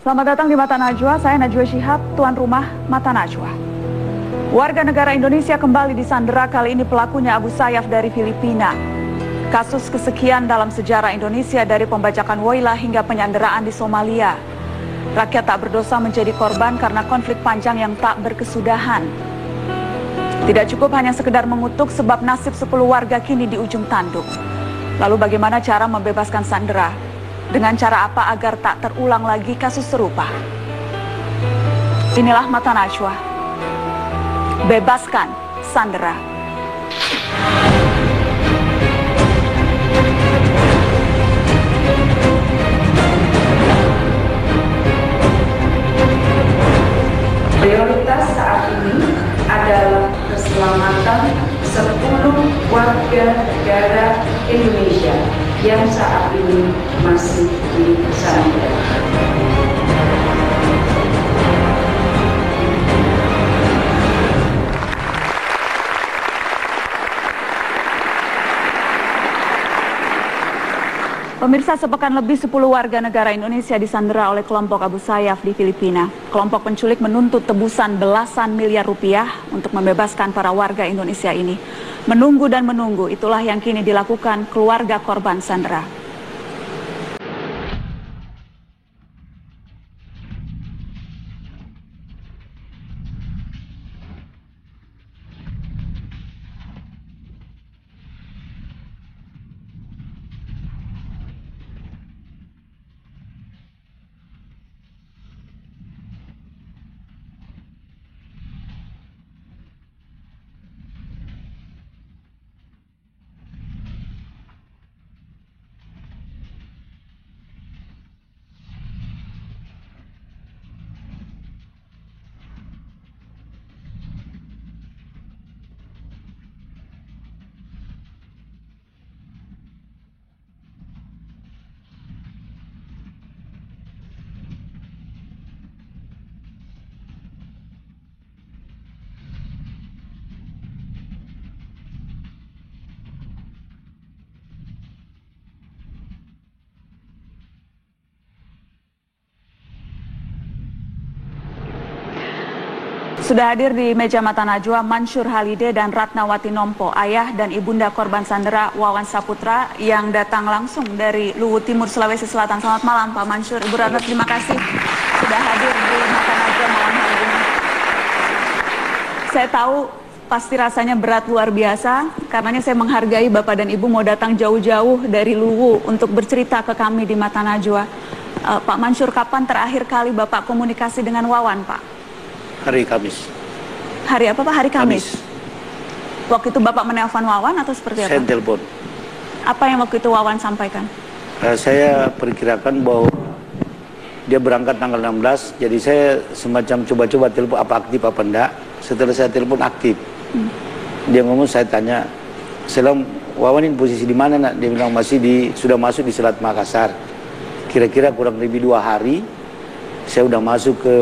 Selamat datang di Mata Najwa, saya Najwa Shihab, tuan rumah Mata Najwa. Warga negara Indonesia kembali disandera, kali ini pelakunya Abu Sayyaf dari Filipina. Kasus kesekian dalam sejarah Indonesia, dari pembajakan Woyla hingga penyanderaan di Somalia. Rakyat tak berdosa menjadi korban karena konflik panjang yang tak berkesudahan. Tidak cukup hanya sekedar mengutuk, sebab nasib 10 warga kini di ujung tanduk. Lalu bagaimana cara membebaskan sandera? Dengan cara apa agar tak terulang lagi kasus serupa? Inilah Mata Najwa. Bebaskan sandera. Prioritas saat ini adalah keselamatan 10 warga negara Indonesia yang saat ini masih disandera. Pemirsa, sepekan lebih 10 warga negara Indonesia disandera oleh kelompok Abu Sayyaf di Filipina. Kelompok penculik menuntut tebusan belasan miliar rupiah untuk membebaskan para warga Indonesia ini. Menunggu dan menunggu, itulah yang kini dilakukan keluarga korban sandera. Sudah hadir di meja Mata Najwa Mansyur Halide dan Ratnawati Nompo, ayah dan ibunda korban sandera Wawan Saputra, yang datang langsung dari Luwu Timur, Sulawesi Selatan. Selamat malam Pak Mansyur. Ibu Ratna, terima kasih sudah hadir di Mata Najwa malam hari ini. Saya tahu pasti rasanya berat luar biasa, karenanya saya menghargai Bapak dan Ibu mau datang jauh-jauh dari Luwu untuk bercerita ke kami di Mata Najwa. Pak Mansyur, kapan terakhir kali Bapak komunikasi dengan Wawan, Pak? Hari Kamis. Hari apa Pak? Hari Kamis. Waktu itu Bapak menelpon Wawan atau seperti apa? Saya telepon. Apa yang waktu itu Wawan sampaikan? Saya perkirakan bahwa dia berangkat tanggal 16, jadi saya semacam coba-coba telepon apa aktif apa enggak. Setelah saya telepon aktif. Dia ngomong, saya tanya, "Selam, Wawan ini posisi di mana nak?" Dia bilang sudah masuk di Selat Makassar. Kira-kira kurang lebih 2 hari saya udah masuk ke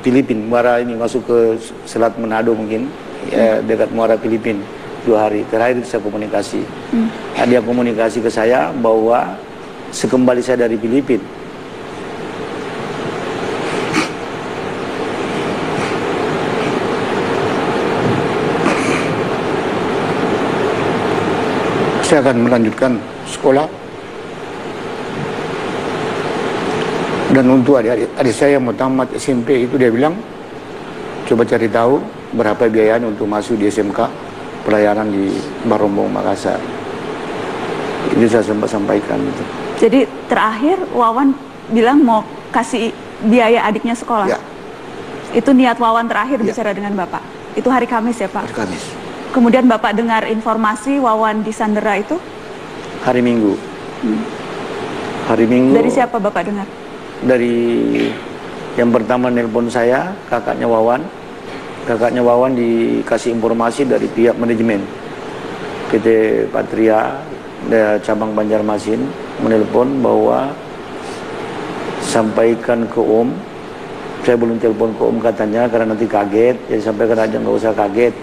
Filipina, Muara ini, masuk ke Selat Manado mungkin, ya, dekat Muara Filipina. 2 hari terakhir saya komunikasi. Dia komunikasi ke saya bahwa sekembali saya dari Filipina, saya akan melanjutkan sekolah. Dan untuk adik saya yang mau tamat SMP itu, dia bilang, coba cari tahu berapa biayanya untuk masuk di SMK pelayaran di Barombong, Makassar. Itu saya sempat sampaikan. Gitu. Jadi terakhir Wawan bilang mau kasih biaya adiknya sekolah? Ya. Itu niat Wawan terakhir ya. bicara dengan Bapak? Itu hari Kamis ya Pak? Hari Kamis. Kemudian Bapak dengar informasi Wawan disandera itu? Hari Minggu. Hari Minggu. Dari siapa Bapak dengar? Dari yang pertama nelpon saya, kakaknya Wawan. Kakaknya Wawan dikasih informasi dari pihak manajemen PT Patria cabang Banjarmasin, menelpon bahwa sampaikan ke Om. Saya belum telepon ke Om katanya karena nanti kaget, jadi sampaikan aja, nggak usah kaget.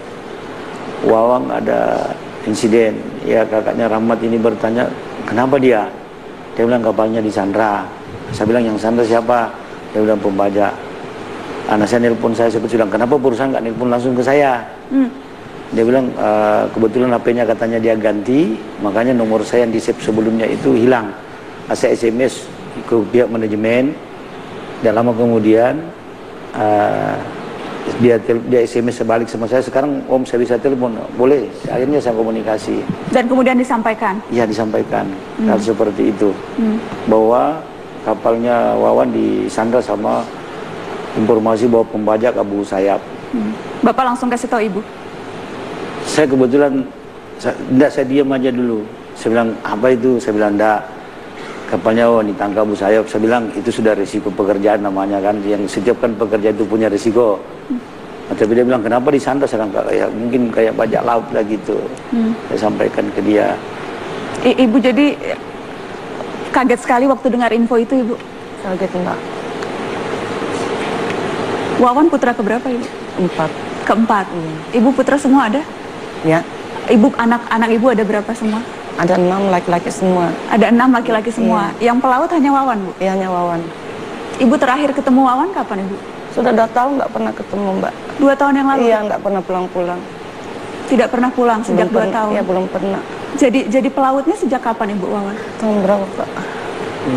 Wawan ada insiden, ya kakaknya Rahmat ini bertanya kenapa dia? Dia bilang kapalnya disandra. Saya bilang yang sandra siapa? Dia bilang pembajak. Anak saya nelpon saya bilang kenapa perusahaan nggak nelpon langsung ke saya? Dia bilang kebetulan HP-nya katanya dia ganti, makanya nomor saya yang di-save sebelumnya itu hilang. Saya SMS ke pihak manajemen. Dan lama kemudian dia SMS sebalik sama saya. Sekarang Om saya bisa telepon, boleh. Akhirnya saya komunikasi. Dan kemudian disampaikan? Iya disampaikan. Hal seperti itu. Bahwa kapalnya Wawan disandra sama informasi bahwa pembajak Abu Sayyaf. Bapak langsung kasih tahu Ibu? Saya kebetulan, saya diam aja dulu. Saya bilang, apa itu? Saya bilang, enggak. Kapalnya ditangkap Abu Sayyaf. Saya bilang, itu sudah risiko pekerjaan namanya kan. Yang setiap kan pekerja itu punya risiko. Tapi dia bilang, kenapa disandra? Saya bilang, ya, mungkin kayak bajak laut lah gitu. Saya sampaikan ke dia. Ibu jadi kaget sekali waktu dengar info itu, Ibu? Kaget enggak. Wawan putra keberapa, Ibu? 4. Keempat. Ibu putra semua ada? Ya. Ibu anak Ibu ada berapa semua? Ada 6 laki-laki semua. Ada 6 laki-laki semua. Yang pelaut hanya Wawan, Bu? Iya, hanya Wawan. Ibu terakhir ketemu Wawan kapan, Ibu? Sudah 2 tahun nggak pernah ketemu, Mbak. 2 tahun yang lalu? Iya, nggak pernah pulang-pulang. Tidak pernah pulang sejak 2 tahun? Iya, belum pernah. Jadi pelautnya sejak kapan, Ibu Wawan? Tahun berapa, Pak?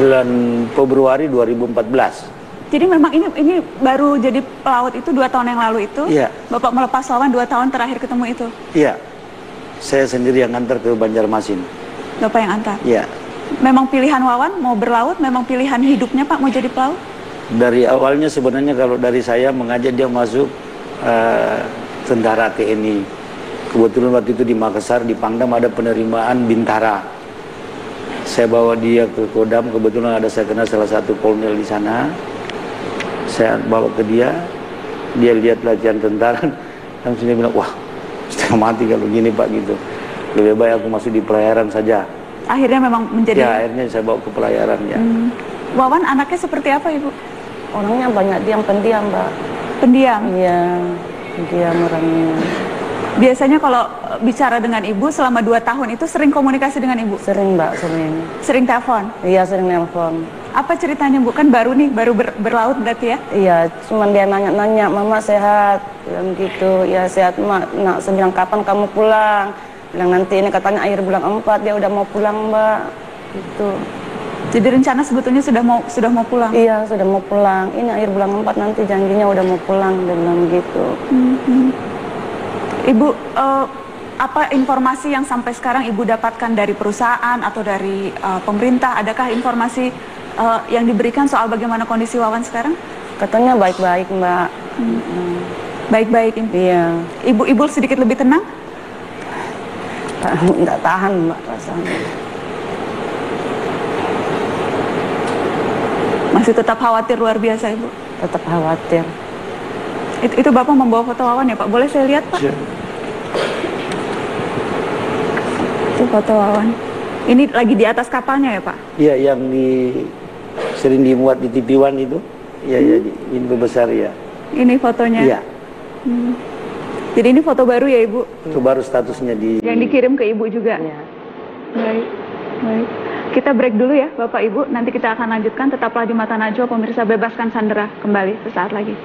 Bulan Februari 2014. Jadi memang ini baru jadi pelaut itu 2 tahun yang lalu itu? Iya. Bapak melepas Wawan 2 tahun terakhir ketemu itu? Iya. Saya sendiri yang antar ke Banjarmasin. Bapak yang antar? Iya. Memang pilihan Wawan mau berlaut, memang pilihan hidupnya Pak mau jadi pelaut? Dari awalnya sebenarnya kalau dari saya mengajak dia masuk tentara TNI. Kebetulan waktu itu di Makassar, di Pangdam ada penerimaan Bintara. Saya bawa dia ke Kodam, kebetulan ada saya kenal salah satu kolonel di sana. Saya bawa ke dia lihat latihan tentara, langsung dia bilang, wah setengah mati kalau gini Pak gitu. Lebih baik aku masuk di pelayaran saja. Akhirnya memang menjadi... Ya akhirnya saya bawa ke pelayaran ya. Wawan anaknya seperti apa Ibu? Orangnya banyak pendiam, Mbak. Pendiam? Iya, pendiam orangnya. Biasanya kalau bicara dengan Ibu selama 2 tahun itu sering komunikasi dengan Ibu? Sering, Mbak, sering. Sering telepon? Iya, sering nelpon. Apa ceritanya Bu? Kan baru nih, baru berlaut berarti ya? Iya, cuman dia nanya-nanya, Mama sehat? Bilang gitu, ya sehat Mak. Nak, saya bilang kapan kamu pulang? Bilang nanti ini katanya akhir bulan 4, dia udah mau pulang, Mbak. Gitu. Jadi rencana sebetulnya sudah mau pulang? Iya, sudah mau pulang. Ini akhir bulan 4 nanti janjinya udah mau pulang, dia bilang gitu. Ibu, apa informasi yang sampai sekarang Ibu dapatkan dari perusahaan atau dari pemerintah? Adakah informasi yang diberikan soal bagaimana kondisi Wawan sekarang? Katanya baik-baik, Mbak. Baik-baik? Iya. Ibu sedikit lebih tenang? Nggak tahan, Mbak, rasanya. Masih tetap khawatir luar biasa, Ibu? Tetap khawatir. Itu Bapak membawa foto Wawan ya, Pak? Boleh saya lihat, Pak? Itu foto Wawan. Ini lagi di atas kapalnya ya, Pak? Iya, yang sering dimuat di TV One itu. Iya, di info besar ya. Ini fotonya? Iya. Jadi ini foto baru ya, Ibu? Itu baru statusnya di... Yang dikirim ke Ibu juga? Iya. Baik. Kita break dulu ya, Bapak Ibu. Nanti kita akan lanjutkan. Tetaplah di Mata Najwa, pemirsa. Bebaskan Sandera kembali sesaat lagi.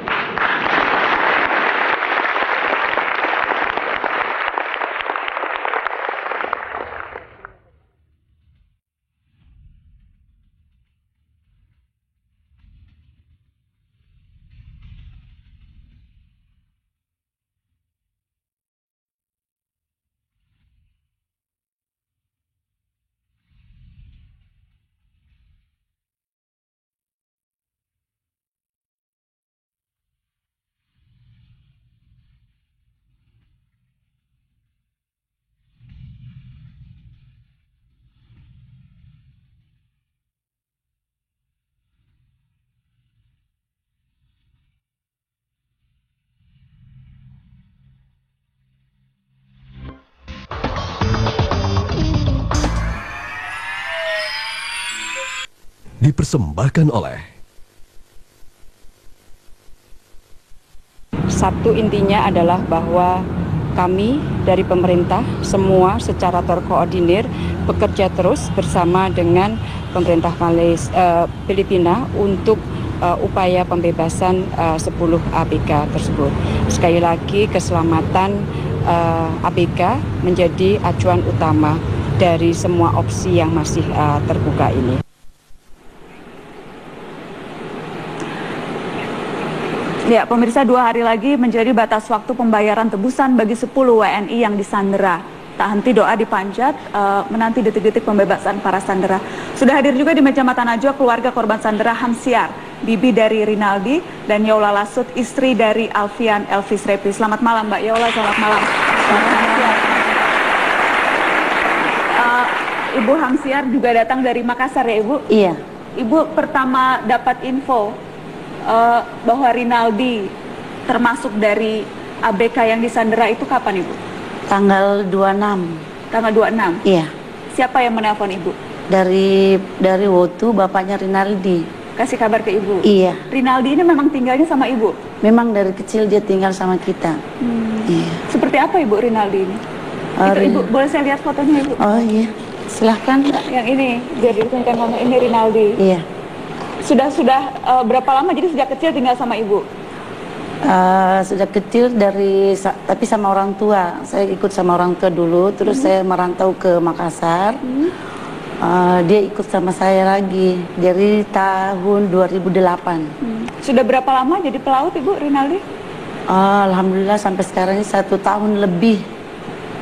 Dipersembahkan oleh Satu intinya adalah bahwa kami dari pemerintah semua secara terkoordinir bekerja terus bersama dengan pemerintah Filipina untuk upaya pembebasan 10 ABK tersebut. Sekali lagi, keselamatan ABK menjadi acuan utama dari semua opsi yang masih terbuka ini. Ya, pemirsa, 2 hari lagi menjadi batas waktu pembayaran tebusan bagi 10 WNI yang disandera. Tak henti doa dipanjat menanti detik-detik pembebasan para sandera. Sudah hadir juga di meja Mata Najwa keluarga korban sandera Hamsiar, bibi dari Rinaldi, dan Yola Lasut, istri dari Alfian Elvis Repi. Selamat malam Mbak Yola, selamat malam. Ibu Hamsiar juga datang dari Makassar ya Ibu? Iya. Ibu pertama dapat info bahwa Rinaldi termasuk dari ABK yang disandera itu kapan Ibu? Tanggal 26. Tanggal 26? Iya. Siapa yang menelpon Ibu? Dari Wotu, bapaknya Rinaldi. Kasih kabar ke Ibu? Iya. Rinaldi ini memang tinggalnya sama Ibu? Memang dari kecil dia tinggal sama kita. Iya. Seperti apa Ibu Rinaldi ini? Ibu, boleh saya lihat fotonya Ibu? Oh iya, silahkan. Yang ini, biar ditunjukkan sama ini Rinaldi. Iya. Sudah berapa lama jadi sejak kecil tinggal sama Ibu? Sejak kecil tapi sama orang tua. Saya ikut sama orang tua dulu, terus saya merantau ke Makassar. Dia ikut sama saya lagi dari tahun 2008. Sudah berapa lama jadi pelaut Ibu Rinaldi? Alhamdulillah sampai sekarang ini 1 tahun lebih.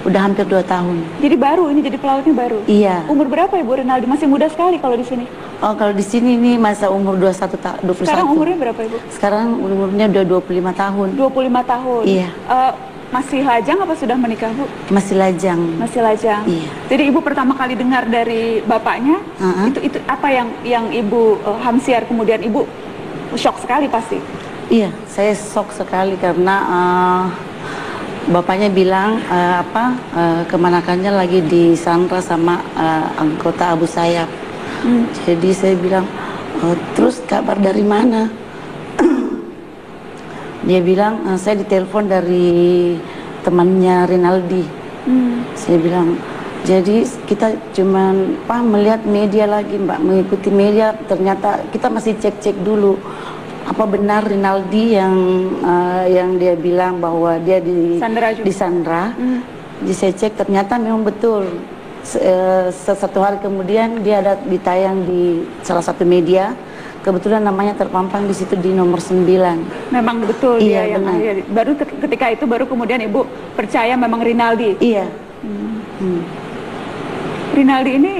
Udah hampir 2 tahun. Jadi baru ini, jadi pelautnya baru? Iya. Umur berapa Ibu Rinaldi? Masih muda sekali kalau di sini. Oh, kalau di sini ini masa umur 21. Sekarang umurnya berapa Ibu? Sekarang umurnya udah 25 tahun. 25 tahun? Iya. Masih lajang apa sudah menikah Bu? Masih lajang. Masih lajang? Iya. Jadi Ibu pertama kali dengar dari bapaknya, itu apa yang Ibu Hamsiar, kemudian Ibu shock sekali pasti? Iya, saya shock sekali karena bapaknya bilang kemanakannya lagi disandra sama anggota Abu Sayyaf. Jadi saya bilang, terus kabar dari mana? Dia bilang, saya ditelepon dari temannya Rinaldi. Saya bilang, jadi kita cuman melihat media lagi Mbak, mengikuti media. Ternyata kita masih cek-cek dulu apa benar Rinaldi yang dia bilang bahwa dia disandra. Jadi saya cek, ternyata memang betul. Satu hari kemudian dia ada ditayang di salah satu media. Kebetulan namanya terpampang di situ di nomor 9. Memang betul dia yang baru ketika itu baru kemudian Ibu percaya memang Rinaldi. Iya. Rinaldi ini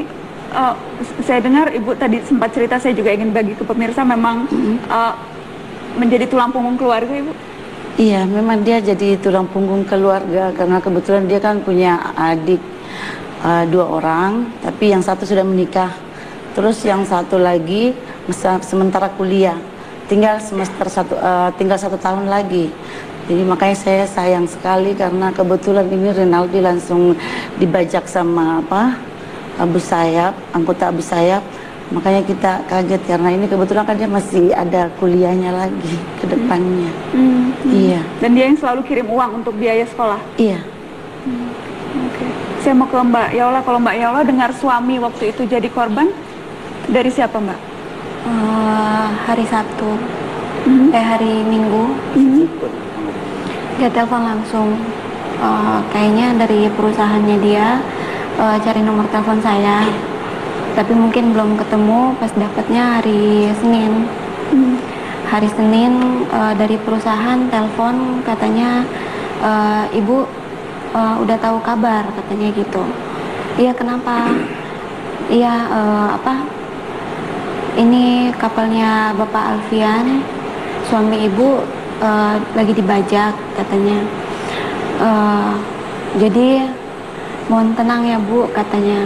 saya dengar Ibu tadi sempat cerita, saya juga ingin bagi ke pemirsa, memang menjadi tulang punggung keluarga Ibu. Iya, memang dia jadi tulang punggung keluarga karena kebetulan dia kan punya adik 2 orang, tapi yang satu sudah menikah. Terus yang satu lagi sementara kuliah, tinggal tinggal 1 tahun lagi. Jadi makanya saya sayang sekali karena kebetulan ini Rinaldi langsung dibajak sama Abu Sayyaf, anggota Abu Sayyaf. Makanya kita kaget karena ini kebetulan kan dia masih ada kuliahnya lagi ke depannya. Iya. Dan dia yang selalu kirim uang untuk biaya sekolah? Iya. Oke. Saya mau ke Mbak Yola. Kalau Mbak Yola dengar suami waktu itu jadi korban, dari siapa Mbak? Hari Sabtu, hari Minggu. Dia telepon langsung. Kayaknya dari perusahaannya dia cari nomor telepon saya. Tapi mungkin belum ketemu, pas dapatnya hari Senin. Hari Senin dari perusahaan telepon katanya, Ibu udah tahu kabar, katanya gitu. Iya, kenapa? Iya, ini kapalnya Bapak Alfian, suami Ibu lagi dibajak katanya. Jadi mohon tenang ya Bu, katanya.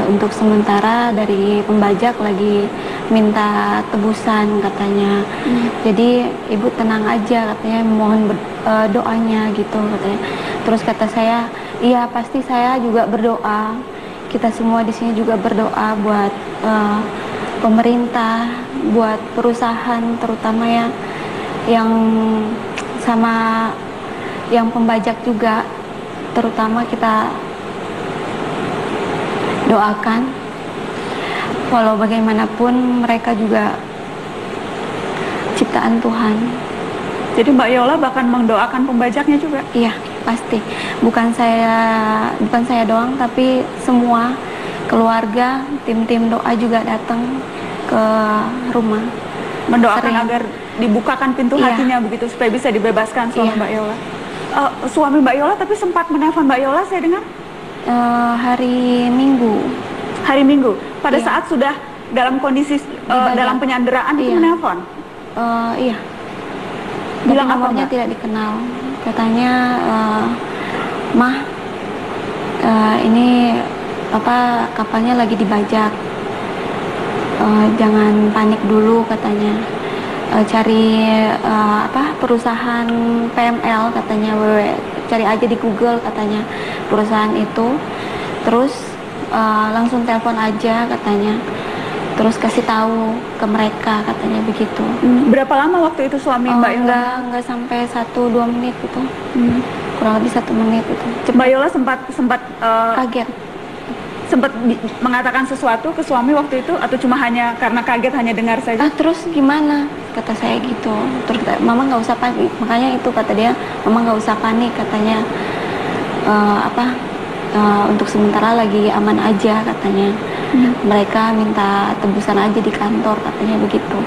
Untuk sementara dari pembajak lagi minta tebusan katanya. Jadi Ibu tenang aja katanya, mohon doanya gitu katanya. Terus kata saya, iya pasti saya juga berdoa. Kita semua di sini juga berdoa buat pemerintah, buat perusahaan terutama ya, yang sama yang pembajak juga, terutama kita doakan walau bagaimanapun mereka juga ciptaan Tuhan. Jadi Mbak Yola bahkan mendoakan pembajaknya juga? Iya, pasti. Bukan saya doang, tapi semua keluarga, tim-tim doa juga datang ke rumah. Mendoakan Sering. agar dibukakan pintu Iya. hatinya begitu, supaya bisa dibebaskan suami Iya. Mbak Yola. Suami Mbak Yola tapi sempat menelpon Mbak Yola, saya dengar? Hari Minggu. Hari Minggu, pada Iya. saat sudah dalam kondisi Dibajak. dalam penyanderaan itu Iya. menelpon? Iya. Bilang Tapi apa, nomornya Mbak? tidak dikenal. Katanya, Mah, ini kapalnya lagi dibajak. Jangan panik dulu katanya. Cari perusahaan PML katanya, cari aja di Google katanya perusahaan itu. Terus langsung telepon aja katanya. Terus kasih tahu ke mereka katanya begitu. Berapa lama waktu itu suami Mbak Yola? Enggak sampai 1-2 menit gitu. Kurang lebih 1 menit itu. Mbak Yola sempat Kaget. mengatakan sesuatu ke suami waktu itu, atau cuma hanya karena kaget hanya dengar saja? Terus gimana? Kata saya gitu. Terus Mama nggak usah panik. Makanya itu kata dia, Mama nggak usah panik katanya. Untuk sementara lagi aman aja katanya. Mereka minta tebusan aja di kantor katanya begitu.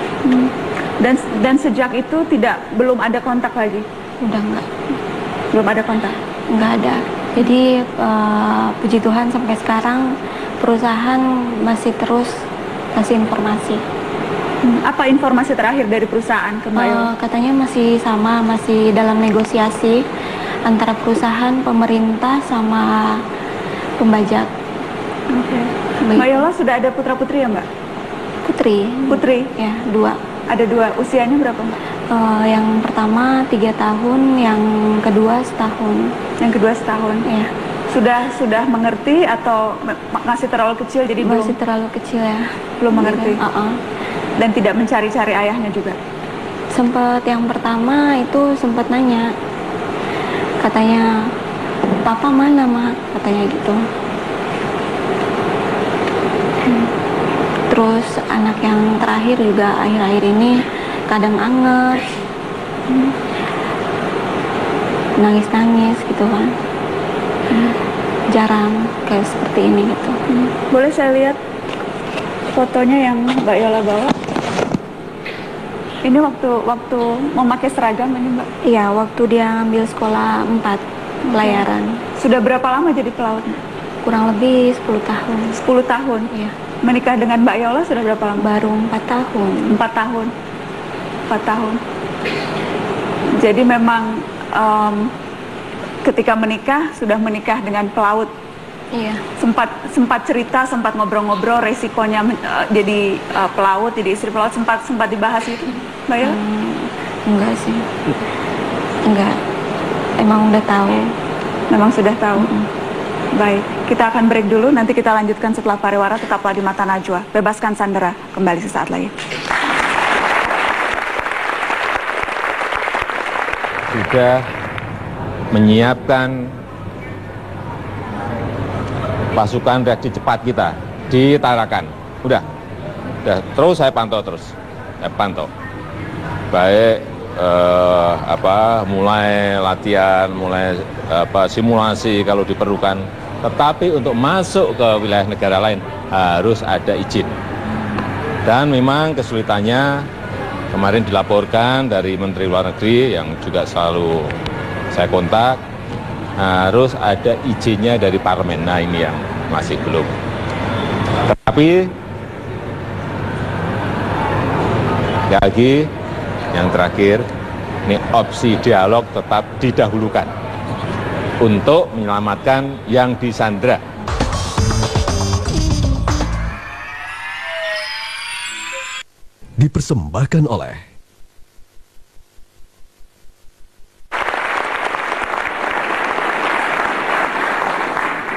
Dan sejak itu belum ada kontak lagi? Udah enggak. Belum ada kontak? Nggak ada. Jadi puji Tuhan sampai sekarang perusahaan masih terus kasih informasi. Apa informasi terakhir dari perusahaan ke Mbak Yola? Katanya masih sama, masih dalam negosiasi antara perusahaan, pemerintah sama pembajak. Oke. Baik. Mbak Yola sudah ada putra putri ya, Mbak? Putri? Ya, 2. Ada 2. Usianya berapa, Mbak? Yang pertama 3 tahun, yang kedua setahun. Yang kedua setahun. Ya. Sudah mengerti atau masih terlalu kecil jadi Masih terlalu kecil ya. belum mengerti? Iya. Dan tidak mencari-cari ayahnya juga? Sempet yang pertama itu sempet nanya, katanya, Papa mana, Ma? Katanya gitu. Terus anak yang terakhir juga akhir-akhir ini kadang anget, nangis-nangis gitu kan. Jarang kayak seperti ini gitu. Boleh saya lihat fotonya yang Mbak Yola bawa? Ini waktu memakai seragam ini, Mbak? Iya, waktu dia ngambil sekolah 4 pelayaran. Sudah berapa lama jadi pelaut? Kurang lebih 10 tahun. 10 tahun? Iya. Menikah dengan Mbak Yola sudah berapa lama? Baru 4 tahun. 4 tahun. 4 tahun. Jadi memang ketika menikah, sudah menikah dengan pelaut. Iya. Sempat cerita, sempat ngobrol-ngobrol resikonya jadi pelaut, jadi istri pelaut, sempat dibahas itu, Mbak Yola? Enggak sih. Enggak. Emang udah tahu. Memang sudah tahu. Baik, kita akan break dulu, nanti kita lanjutkan setelah pariwara. Tetaplah di Mata Najwa. Bebaskan Sandera, kembali sesaat lagi. Sudah menyiapkan pasukan reaksi cepat kita di Tarakan. Udah terus saya pantau baik mulai latihan, mulai simulasi kalau diperlukan, tetapi untuk masuk ke wilayah negara lain harus ada izin. Dan memang kesulitannya kemarin dilaporkan dari Menteri Luar Negeri yang juga selalu saya kontak, harus ada izinnya dari parlemen. Nah, ini yang masih belum. Tetapi lagi yang terakhir, ini opsi dialog tetap didahulukan untuk menyelamatkan yang disandra. Dipersembahkan oleh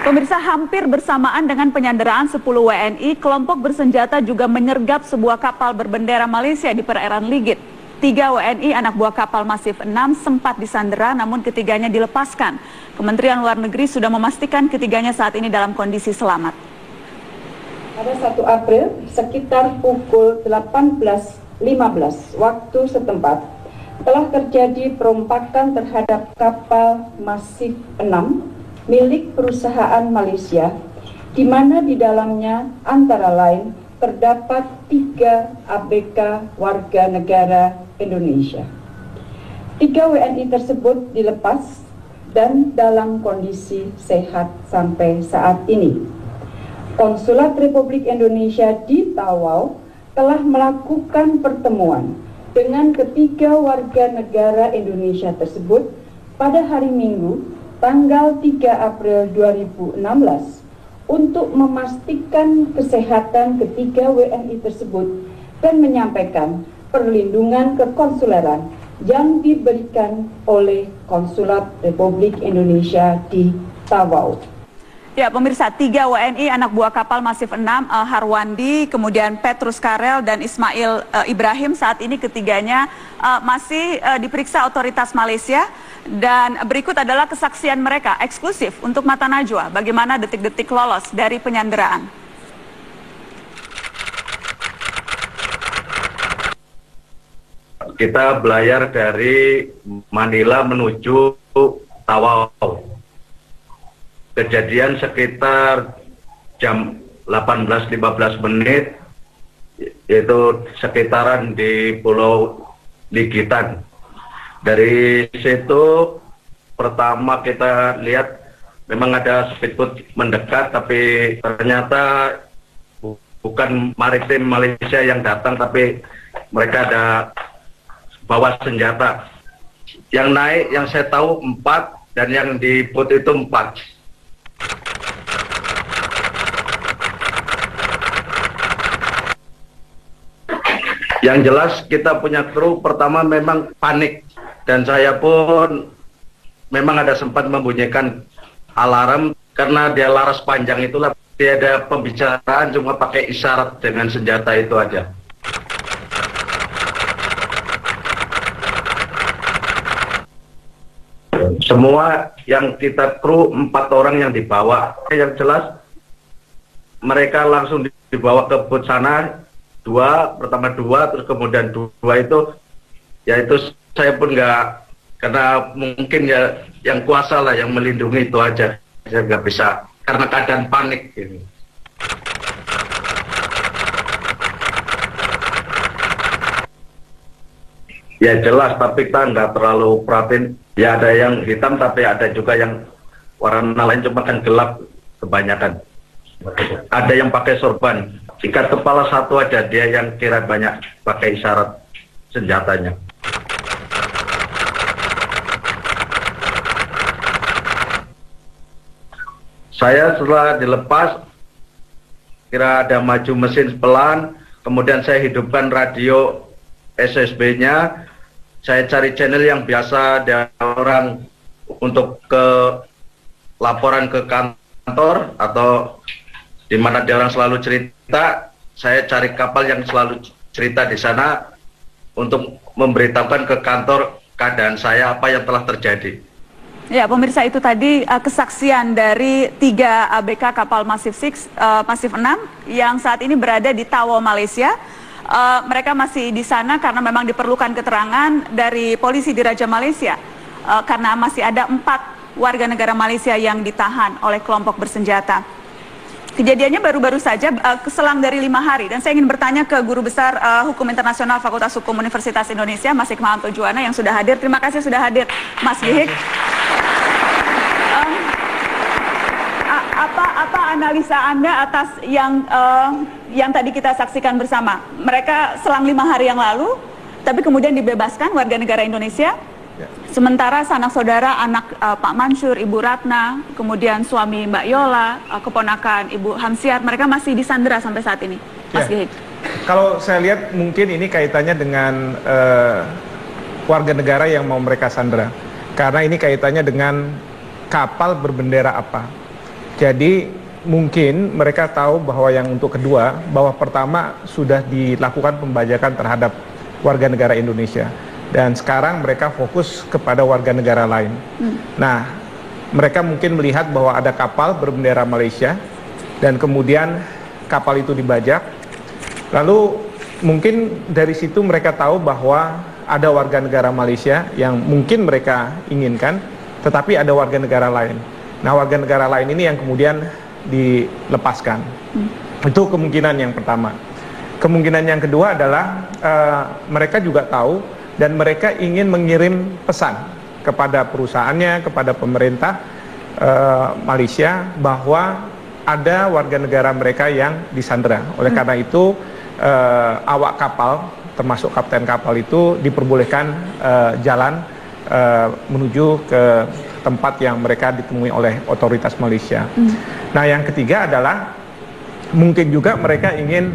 Pemirsa, hampir bersamaan dengan penyanderaan 10 WNI, kelompok bersenjata juga menyergap sebuah kapal berbendera Malaysia di perairan Ligit. 3 WNI anak buah kapal Masif 6 sempat disandera, namun ketiganya dilepaskan. Kementerian Luar Negeri sudah memastikan ketiganya saat ini dalam kondisi selamat. Pada 1 April sekitar pukul 18.15 waktu setempat telah terjadi perompakan terhadap kapal Masif 6 milik perusahaan Malaysia, di mana di dalamnya antara lain terdapat 3 ABK warga negara Indonesia. 3 WNI tersebut dilepas dan dalam kondisi sehat sampai saat ini. Konsulat Republik Indonesia di Tawau telah melakukan pertemuan dengan ketiga warga negara Indonesia tersebut pada hari Minggu, tanggal 3 April 2016 untuk memastikan kesehatan ketiga WNI tersebut dan menyampaikan perlindungan kekonsuleran yang diberikan oleh Konsulat Republik Indonesia di Tawau. Ya, pemirsa, 3 WNI anak buah kapal Masif 6, Harwandi, kemudian Petrus Karel dan Ismail Ibrahim, saat ini ketiganya masih diperiksa otoritas Malaysia. Dan berikut adalah kesaksian mereka eksklusif untuk Mata Najwa, bagaimana detik-detik lolos dari penyanderaan. Kita belayar dari Manila menuju Tawau. Kejadian sekitar jam 18.15 menit, yaitu sekitaran di Pulau Ligitan. Dari situ pertama kita lihat memang ada speedboat mendekat, tapi ternyata bukan maritim Malaysia yang datang, tapi mereka ada bawa senjata. Yang naik yang saya tahu 4 dan yang di boat itu 4. Yang jelas kita punya kru pertama memang panik, dan saya pun memang ada sempat membunyikan alarm karena dia laras panjang itulah, tiada pembicaraan, cuma pakai isyarat dengan senjata itu aja. Semua yang kita kru 4 orang yang dibawa, yang jelas mereka langsung dibawa ke boot sana. Pertama 2, terus kemudian 2 itu, yaitu saya pun nggak, karena mungkin ya yang kuasa lah yang melindungi itu aja, saya nggak bisa karena keadaan panik ini. Ya jelas, tapi kita nggak terlalu perhatiin. Ya ada yang hitam, tapi ada juga yang warna lain, cuma kan gelap kebanyakan. Ada yang pakai sorban. Ikat kepala satu aja, dia yang kira banyak pakai isyarat senjatanya. Saya setelah dilepas, kira ada maju mesin pelan, kemudian saya hidupkan radio SSB-nya, saya cari channel yang biasa ada orang untuk ke laporan ke kantor atau di mana dia orang selalu cerita. Saya cari kapal yang selalu cerita di sana untuk memberitahukan ke kantor keadaan saya, apa yang telah terjadi. Ya, pemirsa, itu tadi kesaksian dari 3 ABK kapal Masif 6 yang saat ini berada di Tawau, Malaysia. Mereka masih di sana karena memang diperlukan keterangan dari polisi di Raja Malaysia, karena masih ada 4 warga negara Malaysia yang ditahan oleh kelompok bersenjata. Kejadiannya baru-baru saja, selang dari 5 hari. Dan saya ingin bertanya ke Guru Besar Hukum Internasional Fakultas Hukum Universitas Indonesia, Mas Hikmahanto Juwana, yang sudah hadir. Terima kasih sudah hadir, Mas Gihik. Apa analisa Anda atas yang tadi kita saksikan bersama? Mereka selang 5 hari yang lalu, tapi kemudian dibebaskan warga negara Indonesia. Sementara sanak saudara anak Pak Mansur, Ibu Ratna, kemudian suami Mbak Yola, keponakan Ibu Hamsiat, mereka masih disandera sampai saat ini, Mas Gihik. Kalau saya lihat mungkin ini kaitannya dengan warga negara yang mau mereka sandera, karena ini kaitannya dengan kapal berbendera apa. Jadi mungkin mereka tahu bahwa yang untuk kedua, bahwa pertama sudah dilakukan pembajakan terhadap warga negara Indonesia. Dan sekarang mereka fokus kepada warga negara lain. Nah, mereka mungkin melihat bahwa ada kapal berbendera Malaysia, dan kemudian kapal itu dibajak. Lalu mungkin dari situ mereka tahu bahwa ada warga negara Malaysia yang mungkin mereka inginkan, tetapi ada warga negara lain. Nah, warga negara lain ini yang kemudian dilepaskan. Itu kemungkinan yang pertama. Kemungkinan yang kedua adalah mereka juga tahu dan mereka ingin mengirim pesan kepada perusahaannya, kepada pemerintah Malaysia bahwa ada warga negara mereka yang disandera. Oleh karena itu awak kapal, termasuk kapten kapal itu diperbolehkan jalan menuju ke tempat yang mereka ditemui oleh otoritas Malaysia. Nah, yang ketiga adalah mungkin juga mereka ingin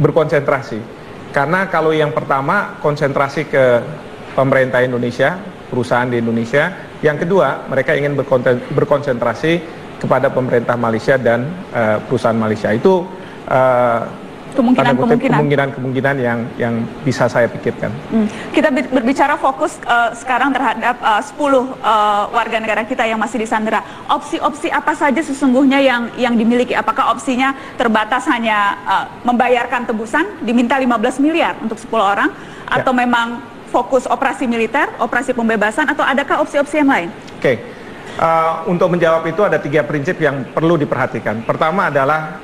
berkonsentrasi. Karena kalau yang pertama konsentrasi ke pemerintah Indonesia, perusahaan di Indonesia, yang kedua mereka ingin berkonsentrasi kepada pemerintah Malaysia dan perusahaan Malaysia. Itu kemungkinan yang bisa saya pikirkan. Kita berbicara fokus sekarang terhadap 10 warga negara kita yang masih disandera. Opsi-opsi apa saja sesungguhnya yang dimiliki? Apakah opsinya terbatas hanya membayarkan tebusan, diminta 15 miliar untuk 10 orang, atau memang fokus operasi militer, operasi pembebasan, atau adakah opsi-opsi yang lain? Oke, untuk menjawab itu ada 3 prinsip yang perlu diperhatikan. Pertama adalah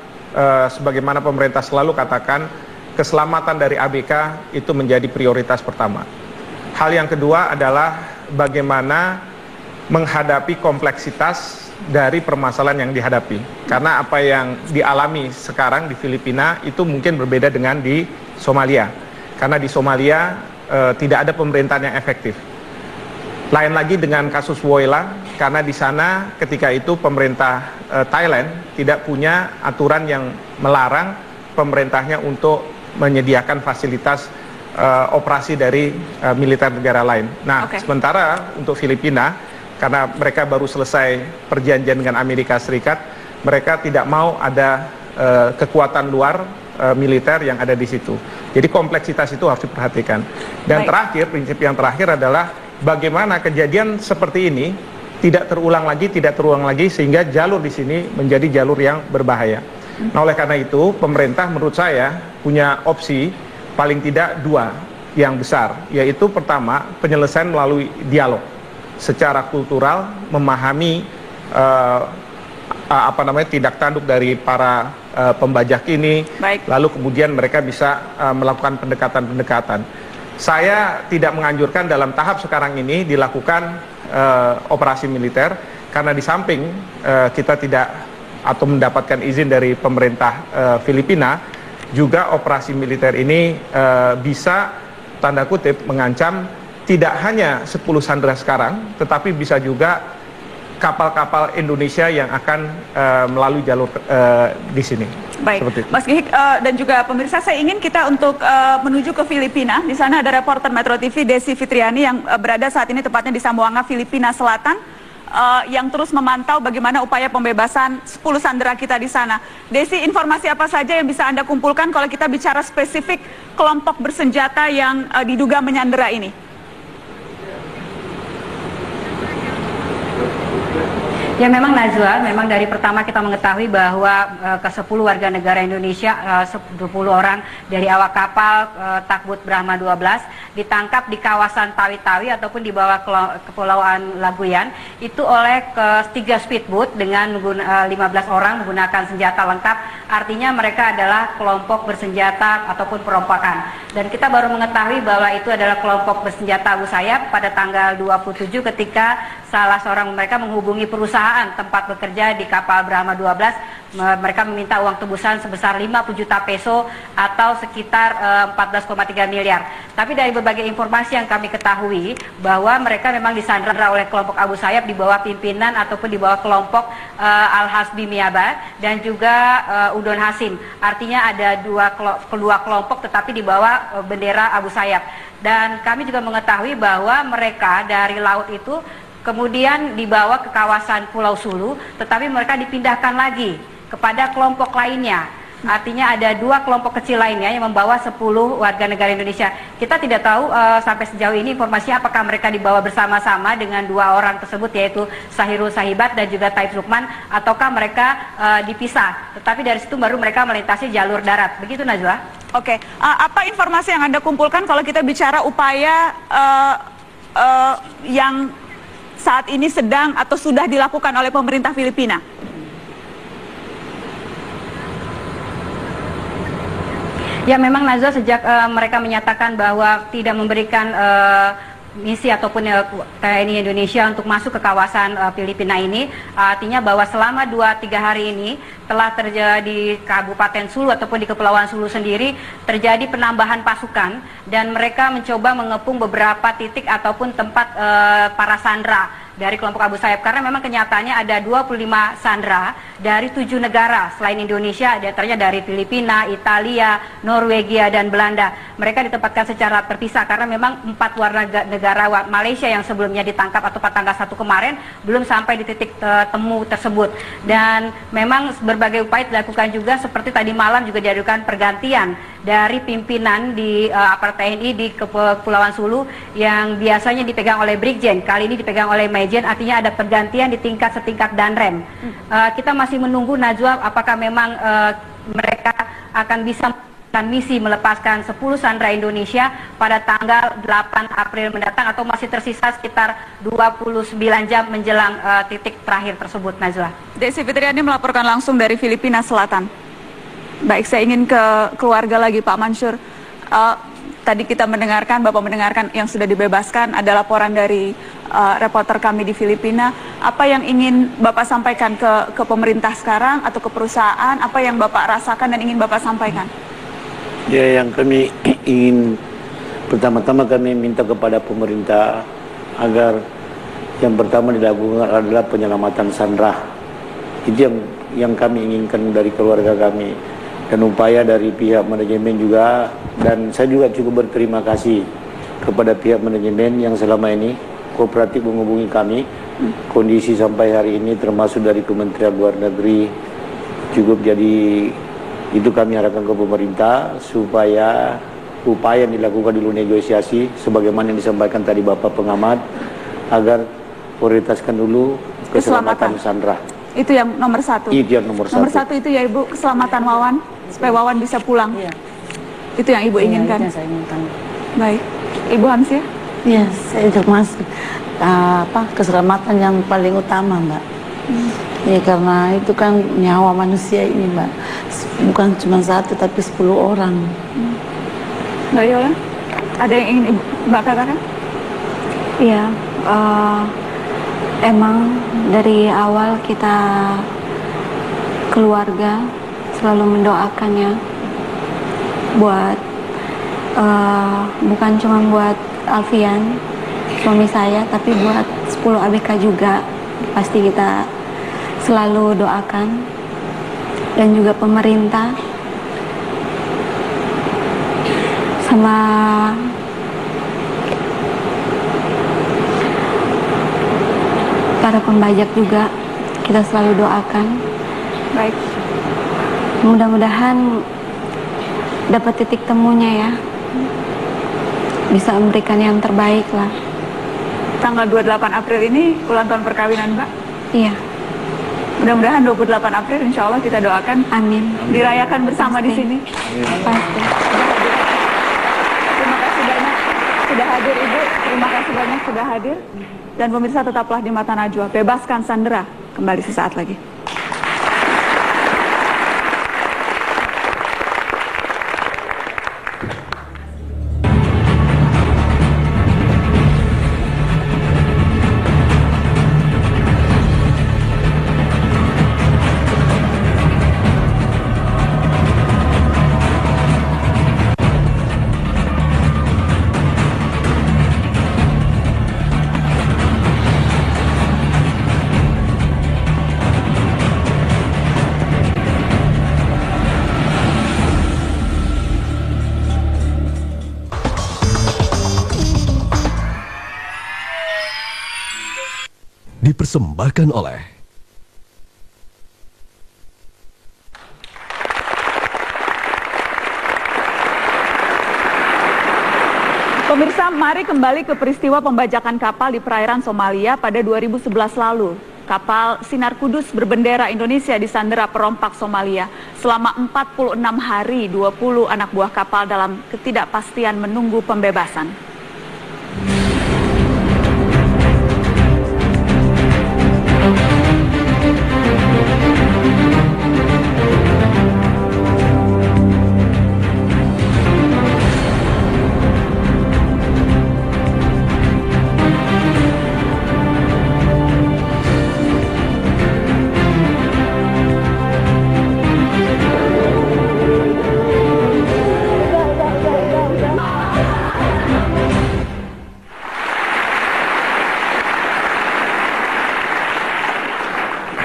sebagaimana pemerintah selalu katakan, keselamatan dari ABK itu menjadi prioritas pertama. Hal yang kedua adalah bagaimana menghadapi kompleksitas dari permasalahan yang dihadapi. Karena apa yang dialami sekarang di Filipina itu mungkin berbeda dengan di Somalia. Karena di Somalia tidak ada pemerintahan yang efektif. Lain lagi dengan kasus Woyla, karena di sana ketika itu pemerintah Thailand tidak punya aturan yang melarang pemerintahnya untuk menyediakan fasilitas operasi dari militer negara lain. Nah, sementara untuk Filipina, karena mereka baru selesai perjanjian dengan Amerika Serikat, mereka tidak mau ada kekuatan luar militer yang ada di situ. Jadi kompleksitas itu harus diperhatikan. Dan terakhir, prinsip yang terakhir adalah bagaimana kejadian seperti ini tidak terulang lagi sehingga jalur di sini menjadi jalur yang berbahaya. Nah, oleh karena itu pemerintah menurut saya punya opsi paling tidak 2 yang besar, yaitu pertama penyelesaian melalui dialog secara kultural, memahami tindak tanduk dari para pembajak ini, lalu kemudian mereka bisa melakukan pendekatan-pendekatan. Saya tidak menganjurkan dalam tahap sekarang ini dilakukan operasi militer, karena di samping kita tidak atau mendapatkan izin dari pemerintah Filipina, juga operasi militer ini bisa tanda kutip mengancam tidak hanya 10 sandera sekarang, tetapi bisa juga kapal-kapal Indonesia yang akan melalui jalur di sini. Baik, Mas Gihik dan juga pemirsa, saya ingin kita untuk menuju ke Filipina. Di sana ada reporter Metro TV Desi Fitriani yang berada saat ini tepatnya di Zamboanga, Filipina Selatan, yang terus memantau bagaimana upaya pembebasan 10 sandera kita di sana. Desi, informasi apa saja yang bisa Anda kumpulkan kalau kita bicara spesifik kelompok bersenjata yang diduga menyandera ini? Ya, memang Najwa, memang dari pertama kita mengetahui bahwa ke-10 warga negara Indonesia, 20 orang dari awak kapal Takbut Brahma 12 ditangkap di kawasan Tawi-Tawi ataupun di bawah Kepulauan Laguyan itu oleh ke-3 speedboat dengan 15 orang menggunakan senjata lengkap. Artinya mereka adalah kelompok bersenjata ataupun perompakan. Dan kita baru mengetahui bahwa itu adalah kelompok bersenjata Abu Sayyaf pada tanggal 27 ketika salah seorang mereka menghubungi perusahaan tempat bekerja di kapal Brahma 12. Mereka meminta uang tebusan sebesar 50 juta peso atau sekitar 14,3 miliar. Tapi dari berbagai informasi yang kami ketahui bahwa mereka memang disandera oleh kelompok Abu Sayyaf di bawah pimpinan ataupun di bawah kelompok Al-Hasbi Miaba dan juga Udon Hasim. Artinya ada kedua kelompok tetapi di bawah bendera Abu Sayyaf. Dan kami juga mengetahui bahwa mereka dari laut itu kemudian dibawa ke kawasan Pulau Sulu, tetapi mereka dipindahkan lagi kepada kelompok lainnya. Artinya ada 2 kelompok kecil lainnya yang membawa 10 warga negara Indonesia. Kita tidak tahu sampai sejauh ini informasinya apakah mereka dibawa bersama-sama dengan 2 orang tersebut, yaitu Sahirul Sahibat dan juga Taib Lukman, ataukah mereka dipisah. Tetapi dari situ baru mereka melintasi jalur darat. Begitu, Najwa? Oke, apa informasi yang Anda kumpulkan kalau kita bicara upaya yang saat ini sedang atau sudah dilakukan oleh pemerintah Filipina? Ya, memang Najwa, sejak mereka menyatakan bahwa tidak memberikan misi ataupun TNI Indonesia untuk masuk ke kawasan Filipina ini, artinya bahwa selama 2-3 hari ini telah terjadi di Kabupaten Sulu ataupun di Kepulauan Sulu sendiri terjadi penambahan pasukan, dan mereka mencoba mengepung beberapa titik ataupun tempat para sandera dari kelompok Abu Sayyaf, karena memang kenyataannya ada 25 sandera dari 7 negara selain Indonesia, diantaranya dari Filipina, Italia, Norwegia, dan Belanda. Mereka ditempatkan secara terpisah karena memang 4 warga negara Malaysia yang sebelumnya ditangkap atau pada tanggal 1 kemarin belum sampai di titik temu tersebut. Dan memang berbagai upaya dilakukan juga, seperti tadi malam juga diadukan pergantian dari pimpinan di aparat TNI di Kepulauan Sulu yang biasanya dipegang oleh Brigjen, kali ini dipegang oleh Majen, artinya ada pergantian di tingkat setingkat Danrem. Kita masih menunggu, Najwa, apakah memang mereka akan bisa misi melepaskan 10 sandera Indonesia pada tanggal 8 April mendatang, atau masih tersisa sekitar 29 jam menjelang titik terakhir tersebut, Najwa. Desi Fitriani melaporkan langsung dari Filipina Selatan. Baik, saya ingin ke keluarga lagi, Pak Mansur. Tadi kita mendengarkan, Bapak mendengarkan yang sudah dibebaskan, ada laporan dari reporter kami di Filipina. Apa yang ingin Bapak sampaikan ke pemerintah sekarang atau ke perusahaan? Apa yang Bapak rasakan dan ingin Bapak sampaikan? Ya, yang kami ingin, pertama-tama kami minta kepada pemerintah agar yang pertama dilakukan adalah penyelamatan sandera. Itu yang kami inginkan dari keluarga kami, dan upaya dari pihak manajemen juga. Dan saya juga cukup berterima kasih kepada pihak manajemen yang selama ini kooperatif menghubungi kami. Kondisi sampai hari ini termasuk dari Kementerian Luar Negeri cukup, jadi itu kami harapkan ke pemerintah supaya upaya yang dilakukan dulu negosiasi sebagaimana yang disampaikan tadi Bapak pengamat, agar prioritaskan dulu keselamatan sandera. Itu yang nomor 1. Itu yang nomor 1. Nomor 1 itu ya, Ibu, keselamatan Wawan, supaya Wawan bisa pulang. Iya. Itu yang Ibu inginkan. Itu yang saya inginkan. Baik, Ibu Hamsiah? Ya, saya termasuk keselamatan yang paling utama, Mbak. Ya, karena itu kan nyawa manusia ini, Mbak. Bukan cuma 1 tapi 10 orang. Mbak Yola, ada yang ingin Mbak katakan? Iya, emang dari awal kita keluarga selalu mendoakannya buat bukan cuma buat Alfian suami saya, tapi buat 10 ABK juga. Pasti kita selalu doakan, dan juga pemerintah sama para pembajak juga kita selalu doakan. Baik, mudah-mudahan dapat titik temunya ya, bisa memberikan yang terbaik lah. Tanggal 28 April ini ulang tahun perkawinan Mbak? Iya. Mudah-mudahan 28 April insya Allah kita doakan. Amin. Dirayakan bersama di sini. Pasti. Terima kasih banyak sudah hadir Ibu. Terima kasih banyak sudah hadir. Dan pemirsa, tetaplah di Mata Najwa. Bebaskan sandera. Kembali sesaat lagi. Dipersembahkan oleh Pemirsa, mari kembali ke peristiwa pembajakan kapal di perairan Somalia pada 2011 lalu. Kapal Sinar Kudus berbendera Indonesia disandera perompak Somalia. Selama 46 hari, 20 anak buah kapal dalam ketidakpastian menunggu pembebasan.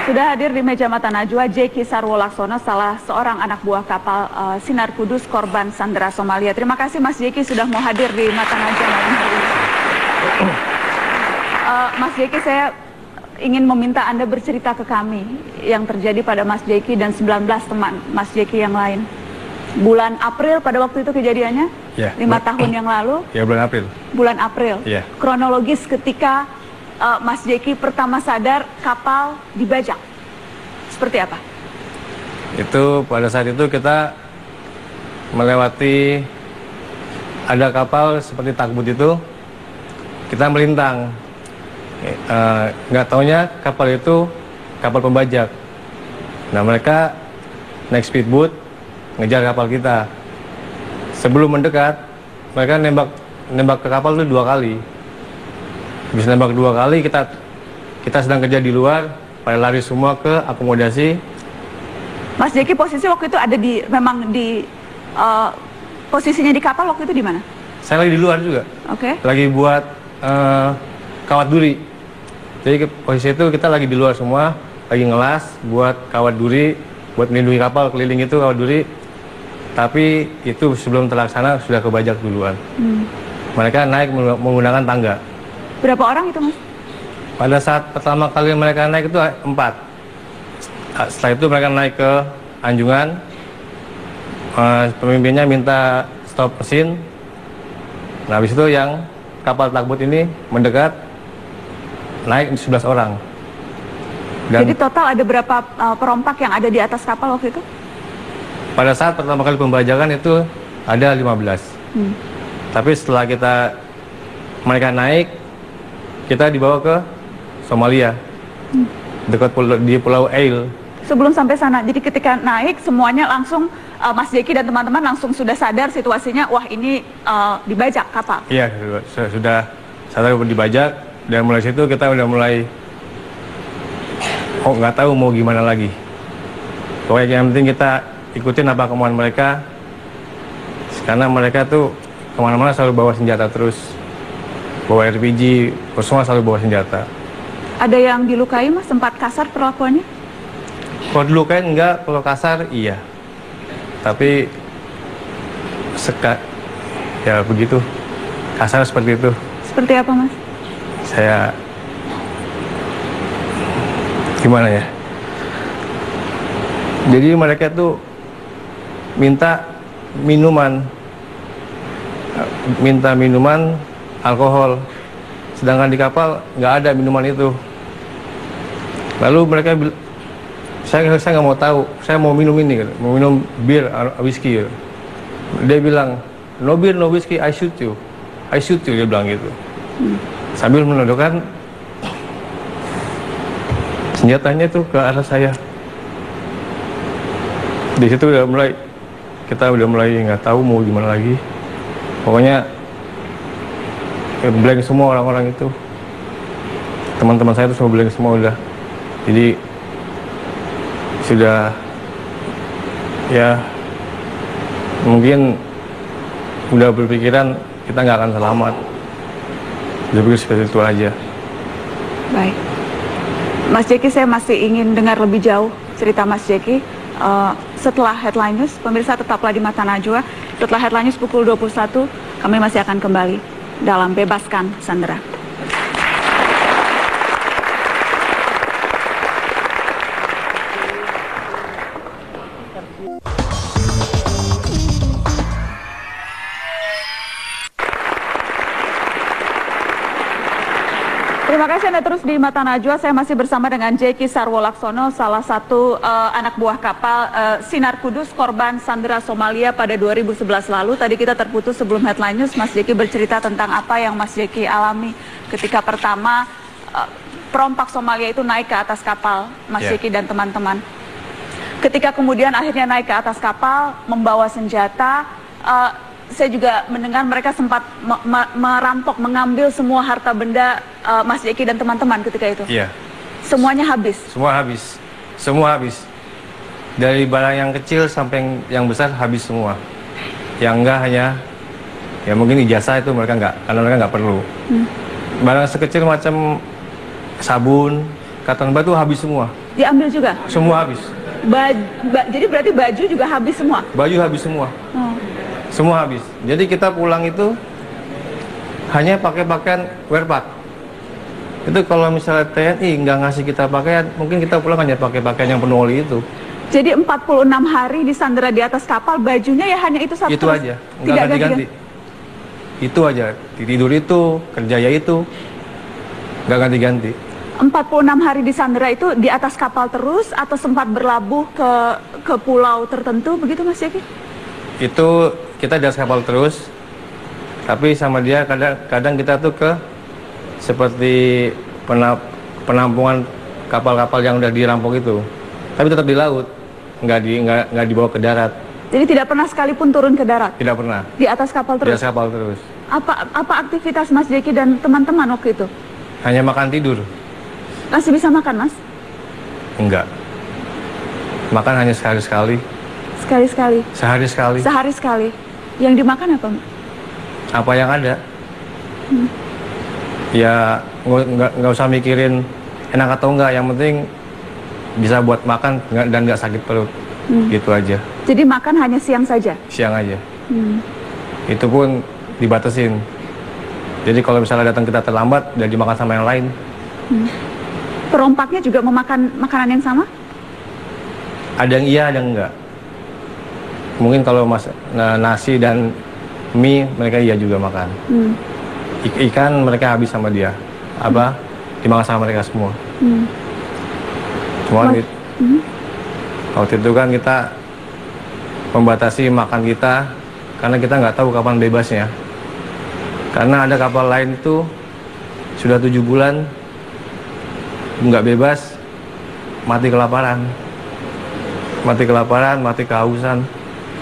Sudah hadir di meja Mata Najwa Jeki Sarwo Laksono, salah seorang anak buah kapal Sinar Kudus korban sandera Somalia. Terima kasih Mas Jeki sudah mau hadir di Mata Najwa malam hari ini. Mas Jeki, saya ingin meminta Anda bercerita ke kami yang terjadi pada Mas Jeki dan 19 teman Mas Jeki yang lain. Bulan April pada waktu itu kejadiannya? Ya, 5 tahun yang lalu? Ya, bulan April. Bulan April. Ya. Kronologis ketika Mas Jeki pertama sadar kapal dibajak, seperti apa? Itu pada saat itu kita melewati ada kapal seperti takbut itu, kita melintang. Nggak taunya kapal itu kapal pembajak. Nah, mereka naik speedboat ngejar kapal kita. Sebelum mendekat, mereka nembak ke kapal itu 2 kali. Bisa nembak 2 kali, kita sedang kerja di luar, pada lari semua ke akomodasi. Mas Jeki posisi waktu itu ada memang di posisinya di kapal waktu itu di mana? Saya lagi di luar juga. Oke. Lagi buat kawat duri. Jadi posisi itu kita lagi di luar semua, lagi ngelas buat kawat duri, buat melindungi kapal keliling itu kawat duri. Tapi itu sebelum terlaksana sudah kebajak duluan. Mereka naik menggunakan tangga. Berapa orang itu, Mas? Pada saat pertama kali mereka naik itu 4. Setelah itu mereka naik ke anjungan. Pemimpinnya minta stop mesin. Nah, habis itu yang kapal takbut ini mendekat, naik 11 orang. Dan jadi total ada berapa perompak yang ada di atas kapal waktu itu? Pada saat pertama kali pembajakan itu ada 15. Tapi setelah mereka naik, kita dibawa ke Somalia, dekat di Pulau Eil. Sebelum sampai sana, jadi ketika naik semuanya langsung Mas Jeki dan teman-teman langsung sudah sadar situasinya, wah ini dibajak kapal. Iya, sudah sadar dibajak, dan mulai situ kita udah mulai nggak tahu mau gimana lagi. Pokoknya yang penting kita ikutin apa kemauan mereka, karena mereka tuh kemana-mana selalu bawa senjata terus. Bawa RPG, semua selalu bawa senjata. Ada yang dilukai, Mas? Sempat kasar perlakuannya? Kalau dilukai enggak, kalau kasar iya. Tapi ya begitu, kasar seperti itu. Seperti apa, Mas? Saya gimana ya? Jadi mereka tuh minta minuman alkohol, sedangkan di kapal nggak ada minuman itu. Lalu mereka saya nggak mau tahu, saya mau minum ini, mau minum bir, whisky. Dia bilang, no beer, no whiskey, I shoot you, dia bilang gitu. Sambil menodongkan senjatanya itu ke arah saya. Di situ kita udah mulai nggak tahu mau gimana lagi. Pokoknya blank semua orang-orang itu. Teman-teman saya itu semua blank semua udah. Jadi sudah ya mungkin udah berpikiran kita nggak akan selamat. Jadi seperti itu aja. Baik. Mas Jeki, saya masih ingin dengar lebih jauh cerita Mas Jeki. Setelah Headline News, pemirsa tetaplah di Mata Najwa. Setelah Headline News pukul 21, kami masih akan kembali dalam Bebaskan Sandera. Terima kasih Anda terus di Mata Najwa. Saya masih bersama dengan Jeki Sarwolaksono, salah satu anak buah kapal Sinar Kudus, korban sandera Somalia pada 2011 lalu. Tadi kita terputus sebelum headline news. Mas Jeki bercerita tentang apa yang Mas Jeki alami ketika pertama perompak Somalia itu naik ke atas kapal Mas Jeki dan teman-teman. Ketika kemudian akhirnya naik ke atas kapal membawa senjata, saya juga mendengar mereka sempat merampok, mengambil semua harta benda Mas Jeki dan teman-teman ketika itu. Iya. Semuanya habis? Semua habis. Semua habis. Dari barang yang kecil sampai yang besar habis semua. Yang enggak hanya, ya mungkin ijazah itu mereka enggak, karena mereka enggak perlu. Barang sekecil macam sabun, katan batu habis semua. Diambil juga? Semua habis. Jadi berarti baju juga habis semua? Baju habis semua. Semua habis. Jadi kita pulang itu hanya pakai pakaian wear pack. Itu kalau misalnya TNI nggak ngasih kita pakaian, mungkin kita pulang hanya pakai pakaian yang penuh oli itu. Jadi 46 hari disandera di atas kapal, bajunya ya hanya itu satu? Itu aja, nggak ganti-ganti. Itu aja, tidur itu, kerja ya itu, nggak ganti-ganti. 46 hari disandera itu di atas kapal terus atau sempat berlabuh ke pulau tertentu begitu Mas Jeki? Itu kita di atas kapal terus, tapi sama dia kadang kita tuh ke seperti penampungan kapal-kapal yang udah dirampok itu, tapi tetap di laut, nggak dibawa ke darat. Jadi tidak pernah sekalipun turun ke darat? Tidak pernah. Di atas kapal terus? Di atas kapal terus. Apa aktivitas Mas Jeki dan teman-teman waktu itu? Hanya makan tidur. Masih bisa makan Mas? Enggak. Makan hanya sekali-sekali. Sekali-sekali? Sehari sekali. Sehari sekali. Yang dimakan apa? Apa yang ada. Ya nggak usah mikirin enak atau enggak, yang penting bisa buat makan dan nggak sakit perut. Gitu aja. Jadi makan hanya siang saja? Siang aja. Itu pun dibatasin. Jadi kalau misalnya datang kita terlambat, udah dimakan sama yang lain. Perompaknya juga memakan makanan yang sama? Ada yang iya, ada yang enggak. Mungkin kalau nasi dan mie mereka iya juga makan. Ikan mereka habis sama dia. Dimakan sama mereka semua. Cuma waktu itu kan kita membatasi makan kita karena kita nggak tahu kapan bebasnya. Karena ada kapal lain itu sudah 7 bulan nggak bebas, mati kelaparan, mati kehausan,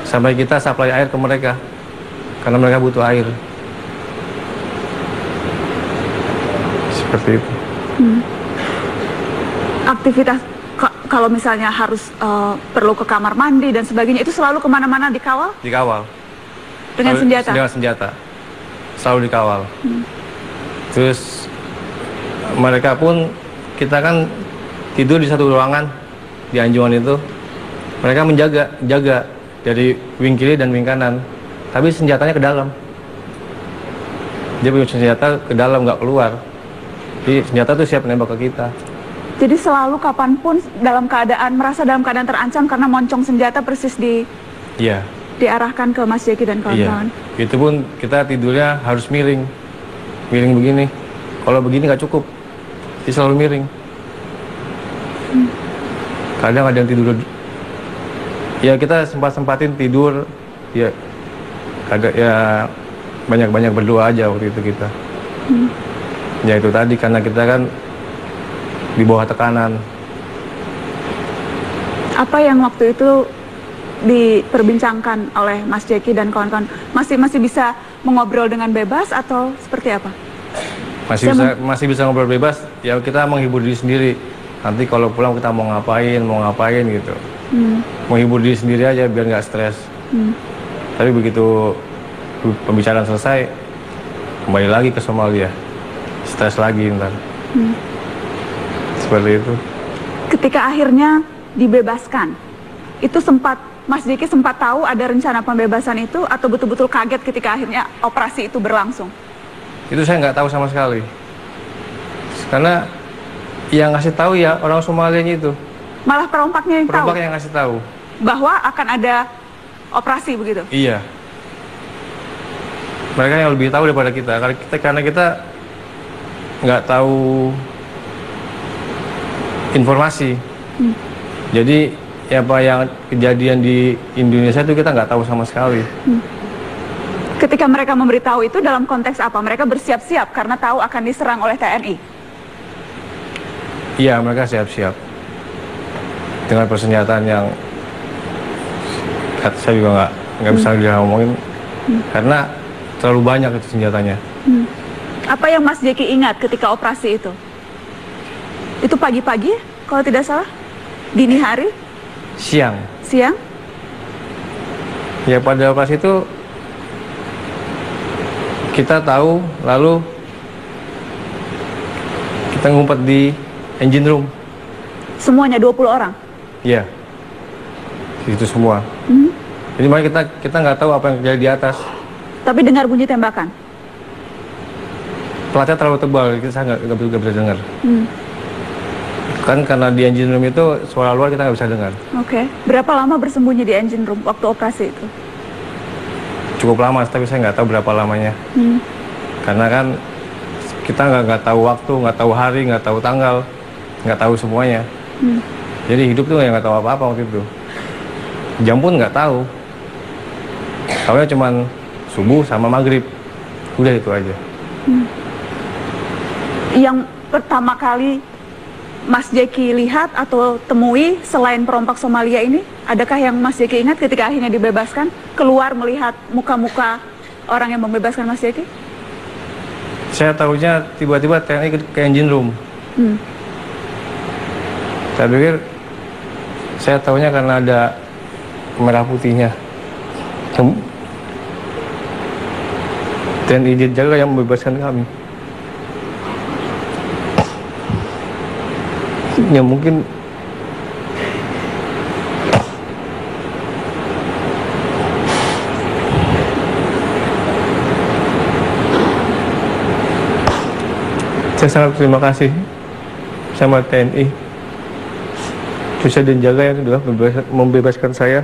sampai kita supply air ke mereka karena mereka butuh air. Seperti itu. Aktivitas kalau misalnya harus perlu ke kamar mandi dan sebagainya, itu selalu kemana-mana dikawal? Dikawal. Dengan senjata? Dengan senjata, selalu dikawal. Terus mereka pun, kita kan tidur di satu ruangan di anjungan itu, mereka menjaga dari wing kiri dan wing kanan, tapi senjatanya ke dalam. Dia punya senjata ke dalam, nggak keluar. Jadi senjata itu siap menembak ke kita. Jadi selalu kapanpun merasa dalam keadaan terancam karena moncong senjata persis diarahkan ke Mas Jeki dan kawan-kawan. Iya. Itu pun kita tidurnya harus miring begini. Kalau begini nggak cukup. Dia selalu miring. Kadang ada yang tidur. Ya kita sempatin tidur. Ya banyak berdoa aja waktu itu kita. Ya itu tadi karena kita kan di bawah tekanan. Apa yang waktu itu diperbincangkan oleh Mas Jeki dan kawan-kawan? Masih bisa mengobrol dengan bebas atau seperti apa? Masih bisa ngobrol bebas, ya kita menghibur diri sendiri. Nanti kalau pulang kita mau ngapain gitu. Menghibur diri sendiri aja biar nggak stres. Tapi begitu pembicaraan selesai, kembali lagi ke Somalia, stres lagi ntar. Seperti itu. Ketika akhirnya dibebaskan, itu Mas Jeki sempat tahu ada rencana pembebasan itu atau betul-betul kaget ketika akhirnya operasi itu berlangsung? Itu saya nggak tahu sama sekali. Karena yang ngasih tahu ya orang Somalianya itu. Malah perompaknya yang tahu? Perompaknya yang ngasih tahu. Bahwa akan ada operasi begitu? Iya. Mereka yang lebih tahu daripada kita. Karena kita nggak tahu informasi. Jadi apa yang kejadian di Indonesia itu kita nggak tahu sama sekali. Ketika mereka memberitahu itu dalam konteks apa? Mereka bersiap-siap karena tahu akan diserang oleh TNI? Iya, mereka siap-siap dengan persenjataan yang saya juga nggak bisa dia ngomongin karena terlalu banyak itu senjatanya. Apa yang Mas Jeki ingat ketika operasi itu? Itu pagi-pagi, kalau tidak salah? Dini hari? Siang. Siang? Ya pada operasi itu kita tahu, lalu kita ngumpet di engine room. Semuanya 20 orang? Iya, itu semua. Jadi makanya kita nggak tahu apa yang terjadi di atas. Tapi dengar bunyi tembakan? Platnya terlalu tebal, saya nggak bisa dengar. Kan karena di engine room itu suara luar kita nggak bisa dengar. Oke. Berapa lama bersembunyi di engine room waktu operasi itu? Cukup lama, tapi saya nggak tahu berapa lamanya. Karena kan kita nggak tahu waktu, nggak tahu hari, nggak tahu tanggal, nggak tahu semuanya. Jadi hidup tuh nggak tahu apa-apa waktu itu. Jam pun nggak tahu. Tahunya cuman subuh sama maghrib. Udah itu aja. Yang pertama kali Mas Jeki lihat atau temui selain perompak Somalia ini, adakah yang Mas Jeki ingat ketika akhirnya dibebaskan? Keluar melihat muka-muka orang yang membebaskan Mas Jeki? Saya tahunya tiba-tiba TNI ke engine room. Saya pikir, saya tahunya karena ada merah putihnya. TNI jaga yang membebaskan kami. Ya mungkin saya sangat terima kasih sama TNI Indonesia dan jaga yang sudah membebaskan saya.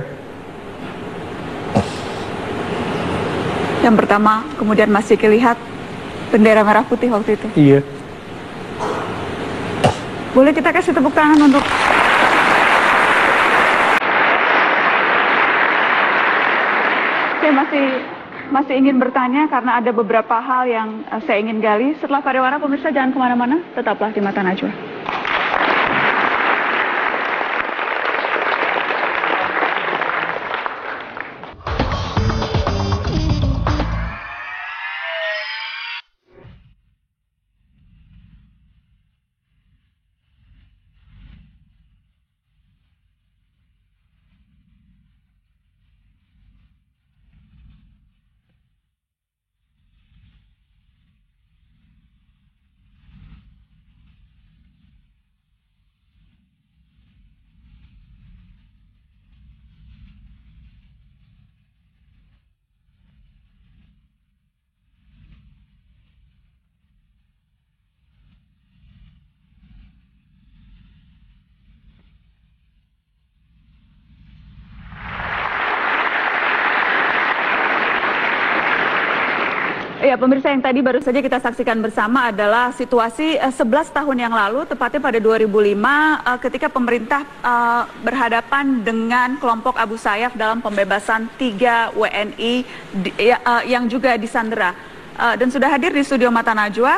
Yang pertama kemudian Mas Jeki lihat bendera merah putih waktu itu? Iya. Boleh kita kasih tepuk tangan untuk saya masih ingin bertanya karena ada beberapa hal yang saya ingin gali. Setelah pariwara, pemirsa jangan kemana-mana, tetaplah di Mata Najwa. Ya, pemirsa, yang tadi baru saja kita saksikan bersama adalah situasi 11 tahun yang lalu, tepatnya pada 2005, ketika pemerintah berhadapan dengan kelompok Abu Sayyaf dalam pembebasan 3 WNI yang juga disandera. Dan sudah hadir di studio Mata Najwa,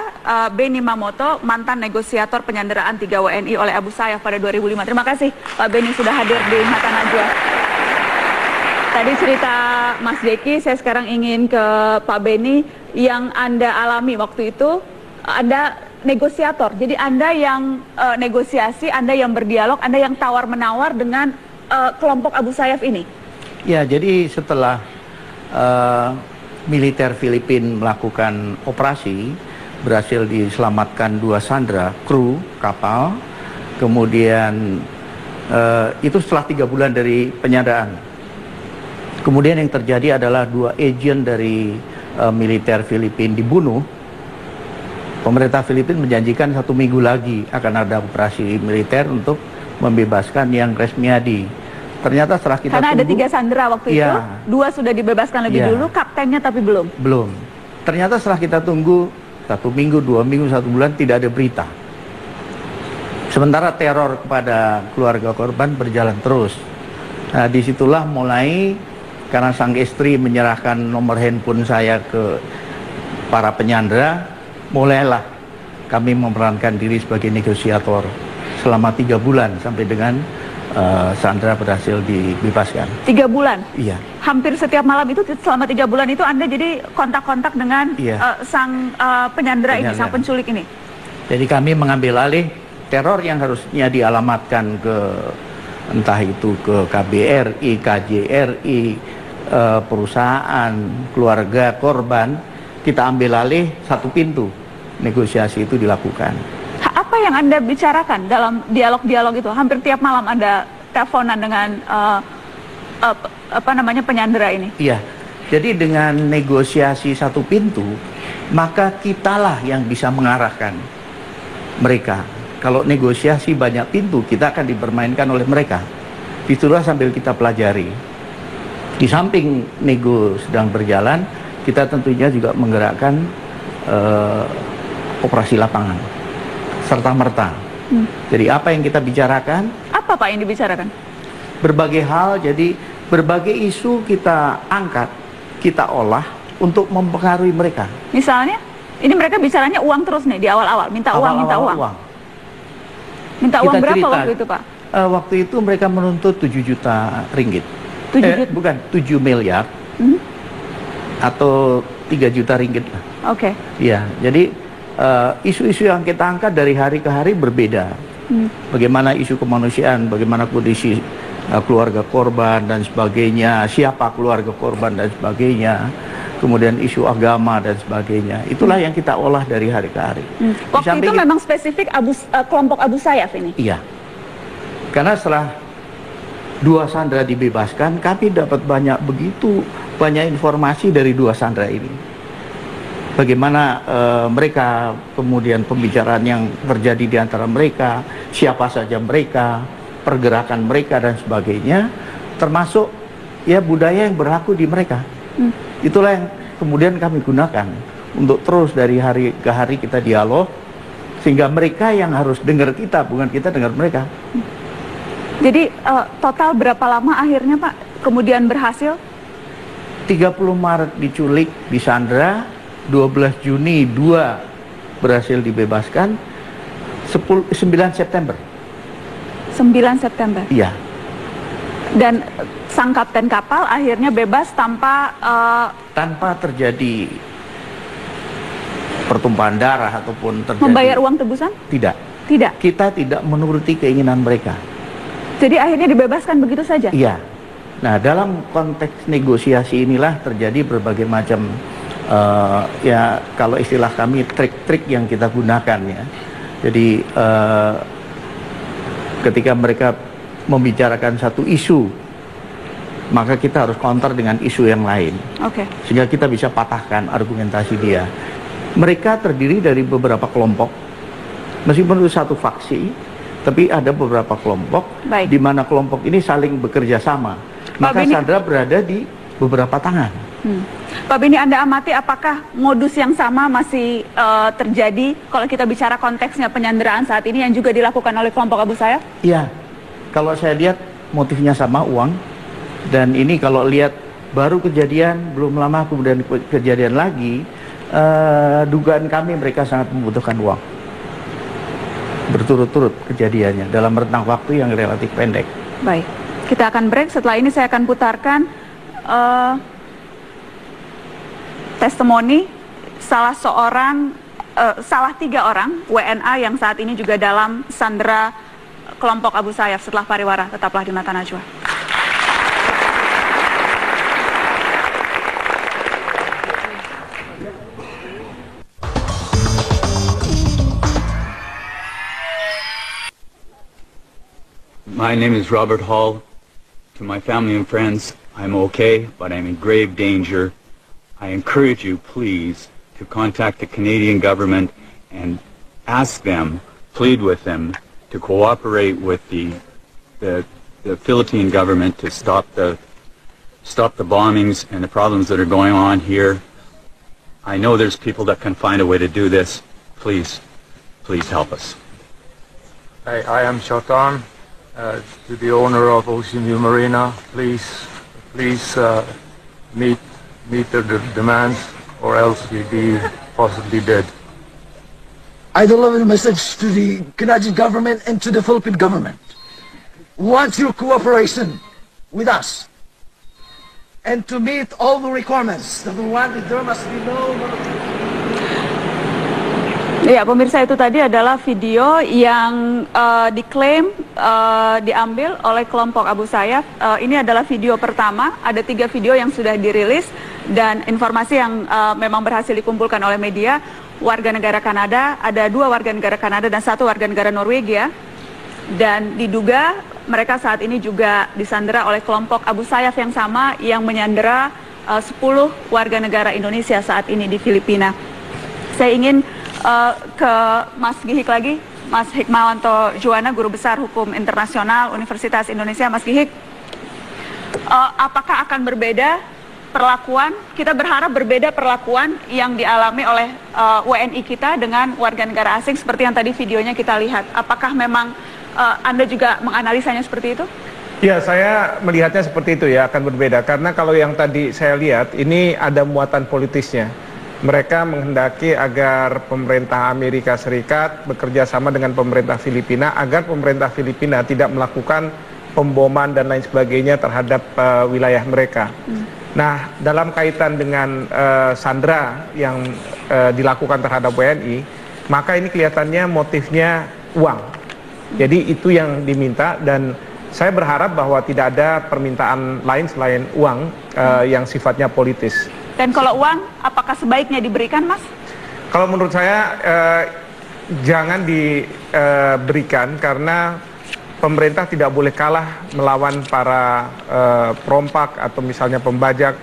Benny Mamoto, mantan negosiator penyanderaan 3 WNI oleh Abu Sayyaf pada 2005. Terima kasih Pak Benny sudah hadir di Mata Najwa. Tadi cerita Mas Jeki, saya sekarang ingin ke Pak Benny. Yang Anda alami waktu itu, Anda negosiator, jadi Anda yang negosiasi, Anda yang berdialog, Anda yang tawar-menawar dengan kelompok Abu Sayyaf ini. Ya, jadi setelah militer Filipina melakukan operasi, berhasil diselamatkan 2 sandera kru kapal, kemudian itu setelah 3 bulan dari penyanderaan. Kemudian yang terjadi adalah 2 agen dari militer Filipina dibunuh. Pemerintah Filipina menjanjikan 1 minggu lagi akan ada operasi militer untuk membebaskan yang Resmiadi. Ternyata setelah kita karena tunggu, ada 3 sandera waktu itu, 2 sudah dibebaskan lebih dulu, kaptennya tapi belum. Belum. Ternyata setelah kita tunggu 1 minggu, 2 minggu, 1 bulan tidak ada berita. Sementara teror kepada keluarga korban berjalan terus. Nah, disitulah mulai karena sang istri menyerahkan nomor handphone saya ke para penyandra, mulailah kami memerankan diri sebagai negosiator selama 3 bulan sampai dengan Sandra berhasil dibebaskan. 3 bulan? Iya. Hampir setiap malam itu selama 3 bulan itu Anda jadi kontak-kontak dengan sang penyandra ini, sang penculik ini? Jadi kami mengambil alih teror yang harusnya dialamatkan ke entah itu ke KBRI, KJRI, perusahaan, keluarga korban, kita ambil alih satu pintu, negosiasi itu dilakukan. Apa yang Anda bicarakan dalam dialog-dialog itu? Hampir tiap malam Anda teleponan dengan penyandera ini? Iya, jadi dengan negosiasi satu pintu, maka kitalah yang bisa mengarahkan mereka. Kalau negosiasi banyak pintu, kita akan dipermainkan oleh mereka. Itulah sambil kita pelajari. Di samping nego sedang berjalan, kita tentunya juga menggerakkan operasi lapangan serta-merta. Jadi apa yang kita bicarakan? Apa Pak yang dibicarakan? Berbagai hal, jadi berbagai isu kita angkat, kita olah untuk mempengaruhi mereka. Misalnya, ini mereka bicaranya uang terus nih di awal-awal, minta uang. Minta uang berapa cerita, waktu itu Pak? Waktu itu mereka menuntut 7 juta ringgit. 7 juta? Bukan, 7 miliar. Atau 3 juta ringgit lah. Oke. Iya, jadi isu-isu yang kita angkat dari hari ke hari berbeda. Bagaimana isu kemanusiaan, bagaimana kondisi keluarga korban dan sebagainya, siapa keluarga korban dan sebagainya, kemudian isu agama dan sebagainya. Itulah yang kita olah dari hari ke hari. Waktu itu memang spesifik kelompok Abu Sayyaf ini? Iya, karena setelah 2 sandera dibebaskan, kami dapat begitu banyak informasi dari 2 sandera ini. Bagaimana mereka, kemudian pembicaraan yang terjadi di antara mereka, siapa saja mereka, pergerakan mereka dan sebagainya, termasuk ya budaya yang berlaku di mereka. Itulah yang kemudian kami gunakan untuk terus dari hari ke hari kita dialog, sehingga mereka yang harus dengar kita, bukan kita dengar mereka. Jadi total berapa lama akhirnya Pak kemudian berhasil? 30 Maret diculik, disandra, 12 Juni 2 berhasil dibebaskan, 9 September. 9 September? Iya. Dan sang kapten kapal akhirnya bebas tanpa terjadi pertumpahan darah ataupun terjadi membayar uang tebusan? Tidak. Tidak? Kita tidak menuruti keinginan mereka. Jadi akhirnya dibebaskan begitu saja? Iya. Nah, dalam konteks negosiasi inilah terjadi berbagai macam ya kalau istilah kami trik-trik yang kita gunakan ya. Jadi ketika mereka membicarakan satu isu, maka kita harus counter dengan isu yang lain. Sehingga kita bisa patahkan argumentasi dia. Mereka terdiri dari beberapa kelompok, meskipun itu satu faksi, tapi ada beberapa kelompok, di mana kelompok ini saling bekerja sama. Maka Sandra berada di beberapa tangan. Pak Beni, Anda amati apakah modus yang sama masih terjadi kalau kita bicara konteksnya penyanderaan saat ini yang juga dilakukan oleh kelompok Abu Sayyaf? Iya, kalau saya lihat motifnya sama, uang. Dan ini kalau lihat baru kejadian, belum lama kemudian kejadian lagi, dugaan kami mereka sangat membutuhkan uang. Berturut-turut kejadiannya dalam rentang waktu yang relatif pendek. Baik, kita akan break. Setelah ini saya akan putarkan testimoni salah 3 orang WNA yang saat ini juga dalam sandera kelompok Abu Sayyaf. Setelah pariwara, tetaplah di Mata Najwa. My name is Robert Hall. To my family and friends, I'm okay, but I'm in grave danger. I encourage you, please, to contact the Canadian government and ask them, plead with them, to cooperate with the Philippine government to stop the bombings and the problems that are going on here. I know there's people that can find a way to do this. Please, please help us. I am Shotan, to the owner of Ocean View Marina. Please meet the demands, or else we'll be possibly dead. I deliver a message to the Canadian government and to the Philippine government. We want your cooperation with us, and to meet all the requirements. Number one, there must be no. Ya, pemirsa, itu tadi adalah video yang diklaim diambil oleh kelompok Abu Sayyaf. Ini adalah video pertama, ada 3 video yang sudah dirilis dan informasi yang memang berhasil dikumpulkan oleh media. Warga negara Kanada, ada 2 warga negara Kanada dan 1 warga negara Norwegia, dan diduga mereka saat ini juga disandera oleh kelompok Abu Sayyaf yang sama yang menyandera 10 warga negara Indonesia saat ini di Filipina. Saya ingin ke Mas Gihik lagi, Mas Hikmawanto Juwana, Guru Besar Hukum Internasional Universitas Indonesia. Mas Gihik, apakah akan berbeda perlakuan? Kita berharap berbeda perlakuan yang dialami oleh WNI kita dengan warga negara asing seperti yang tadi videonya kita lihat. Apakah memang Anda juga menganalisanya seperti itu? Ya, saya melihatnya seperti itu ya, akan berbeda. Karena kalau yang tadi saya lihat, ini ada muatan politisnya. Mereka menghendaki agar pemerintah Amerika Serikat bekerja sama dengan pemerintah Filipina agar pemerintah Filipina tidak melakukan pemboman dan lain sebagainya terhadap wilayah mereka. Nah, dalam kaitan dengan sandera yang dilakukan terhadap WNI, maka ini kelihatannya motifnya uang. Jadi itu yang diminta, dan saya berharap bahwa tidak ada permintaan lain selain uang yang sifatnya politis. Dan kalau uang, apakah sebaiknya diberikan, Mas? Kalau menurut saya jangan diberikan, karena pemerintah tidak boleh kalah melawan para perompak atau misalnya pembajak,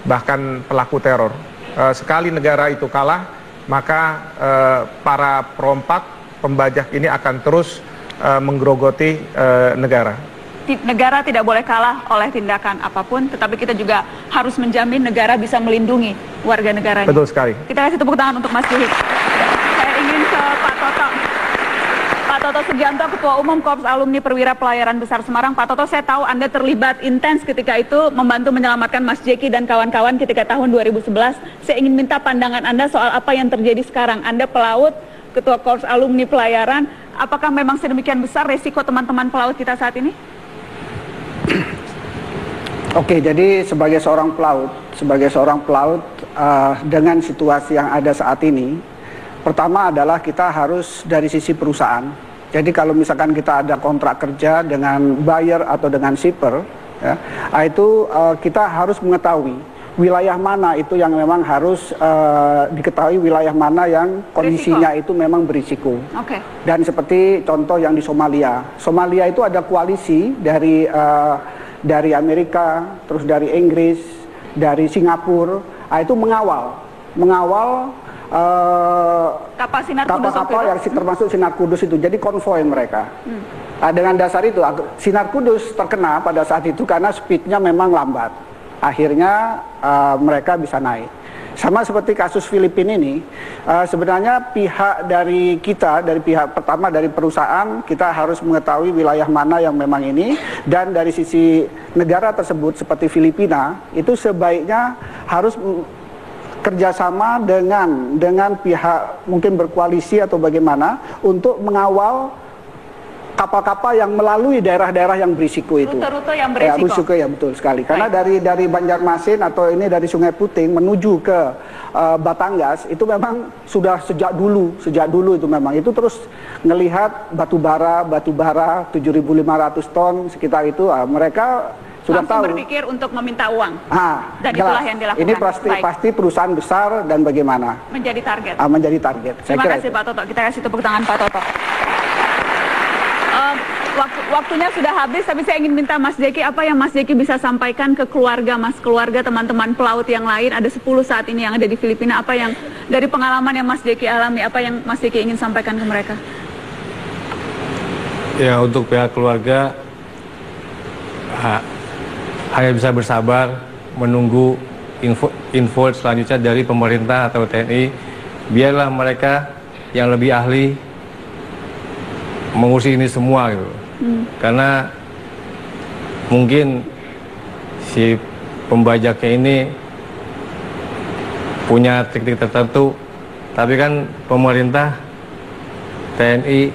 bahkan pelaku teror. Sekali negara itu kalah, maka para perompak, pembajak ini akan terus menggerogoti negara. Negara tidak boleh kalah oleh tindakan apapun, tetapi kita juga harus menjamin negara bisa melindungi warga negaranya. Betul sekali. Kita kasih tepuk tangan untuk Mas Gihik. Saya ingin ke Pak Toto. Pak Toto Sugianto, Ketua Umum Korps Alumni Perwira Pelayaran Besar Semarang. Pak Toto, saya tahu Anda terlibat intens ketika itu membantu menyelamatkan Mas Jeki dan kawan-kawan ketika tahun 2011. Saya ingin minta pandangan Anda soal apa yang terjadi sekarang. Anda pelaut, Ketua Korps Alumni Pelayaran. Apakah memang sedemikian besar resiko teman-teman pelaut kita saat ini? Oke, jadi sebagai seorang pelaut dengan situasi yang ada saat ini, pertama adalah kita harus dari sisi perusahaan. Jadi kalau misalkan kita ada kontrak kerja dengan buyer atau dengan shipper, ya, itu kita harus mengetahui wilayah mana itu yang memang harus diketahui, wilayah mana yang kondisinya itu memang berisiko. Dan seperti contoh yang di Somalia. Somalia itu ada koalisi dari Amerika, terus dari Inggris, dari Singapura, itu mengawal kapal-kapal yang termasuk Sinar Kudus itu. Jadi konvoy mereka. Dengan dasar itu Sinar Kudus terkena pada saat itu karena speednya memang lambat. Akhirnya mereka bisa naik. Sama seperti kasus Filipina ini, sebenarnya pihak dari kita, dari pihak pertama dari perusahaan, kita harus mengetahui wilayah mana yang memang ini, dan dari sisi negara tersebut seperti Filipina, itu sebaiknya harus kerjasama dengan pihak mungkin berkoalisi atau bagaimana untuk mengawal kapal-kapal yang melalui daerah-daerah yang berisiko itu. Rute-rute yang berisiko. Rute ya, betul sekali. Karena dari Banjarmasin atau ini dari Sungai Puting menuju ke Batangas itu memang sudah sejak dulu itu memang itu terus ngelihat batu bara 7.500 ton sekitar itu, mereka sudah langsung tahu. Berpikir untuk meminta uang. Dan Jelas. itulah yang dilakukan. Ini pasti perusahaan besar dan bagaimana? Menjadi target. Menjadi target. Terima kasih Pak Toto. Kita kasih tepuk tangan Pak Toto. Waktunya sudah habis, tapi saya ingin minta Mas Jeki, apa yang Mas Jeki bisa sampaikan ke keluarga teman-teman pelaut yang lain, ada 10 saat ini yang ada di Filipina, apa yang dari pengalaman yang Mas Jeki alami, apa yang Mas Jeki ingin sampaikan ke mereka? Ya, untuk pihak keluarga hanya bisa bersabar menunggu info selanjutnya dari pemerintah atau TNI, biarlah mereka yang lebih ahli mengurusi ini semua gitu. Karena mungkin si pembajaknya ini punya trik-trik tertentu, tapi kan pemerintah, TNI,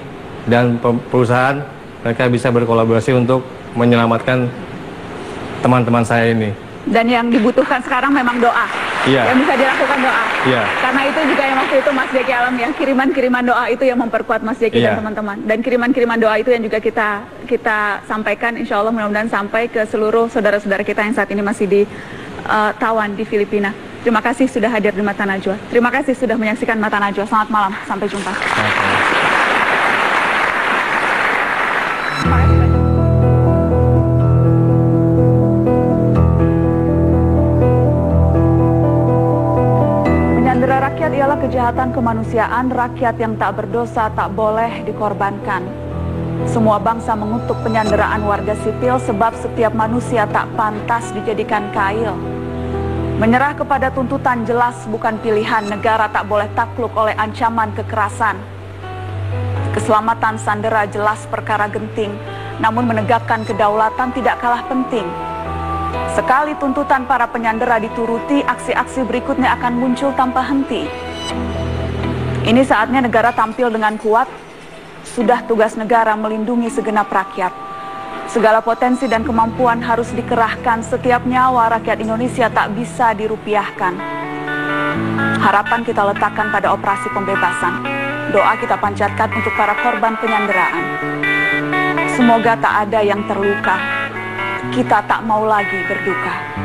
dan perusahaan mereka bisa berkolaborasi untuk menyelamatkan teman-teman saya ini. Dan yang dibutuhkan sekarang memang doa. Iya. Yang bisa dilakukan doa. Iya. Karena itu juga yang waktu itu Mas Jeki alami ya, kiriman-kiriman doa itu yang memperkuat Mas Jeki Iya. dan teman-teman. Dan kiriman-kiriman doa itu yang juga kita sampaikan, insya Allah mudah-mudahan sampai ke seluruh saudara-saudara kita yang saat ini masih ditawan di Filipina. Terima kasih sudah hadir di Mata Najwa. Terima kasih sudah menyaksikan Mata Najwa. Selamat malam, sampai jumpa. Menyandera rakyat ialah kejahatan kemanusiaan. Rakyat yang tak berdosa tak boleh dikorbankan. Semua bangsa mengutuk penyanderaan warga sipil sebab setiap manusia tak pantas dijadikan kail. Menyerah kepada tuntutan jelas bukan pilihan. Negara tak boleh takluk oleh ancaman kekerasan. Keselamatan sandera jelas perkara genting, namun menegakkan kedaulatan tidak kalah penting. Sekali tuntutan para penyandera dituruti, aksi-aksi berikutnya akan muncul tanpa henti. Ini saatnya negara tampil dengan kuat. Sudah tugas negara melindungi segenap rakyat. Segala potensi dan kemampuan harus dikerahkan. Setiap nyawa rakyat Indonesia tak bisa dirupiahkan. Harapan kita letakkan pada operasi pembebasan. Doa kita panjatkan untuk para korban penyanderaan. Semoga tak ada yang terluka. Kita tak mau lagi berduka.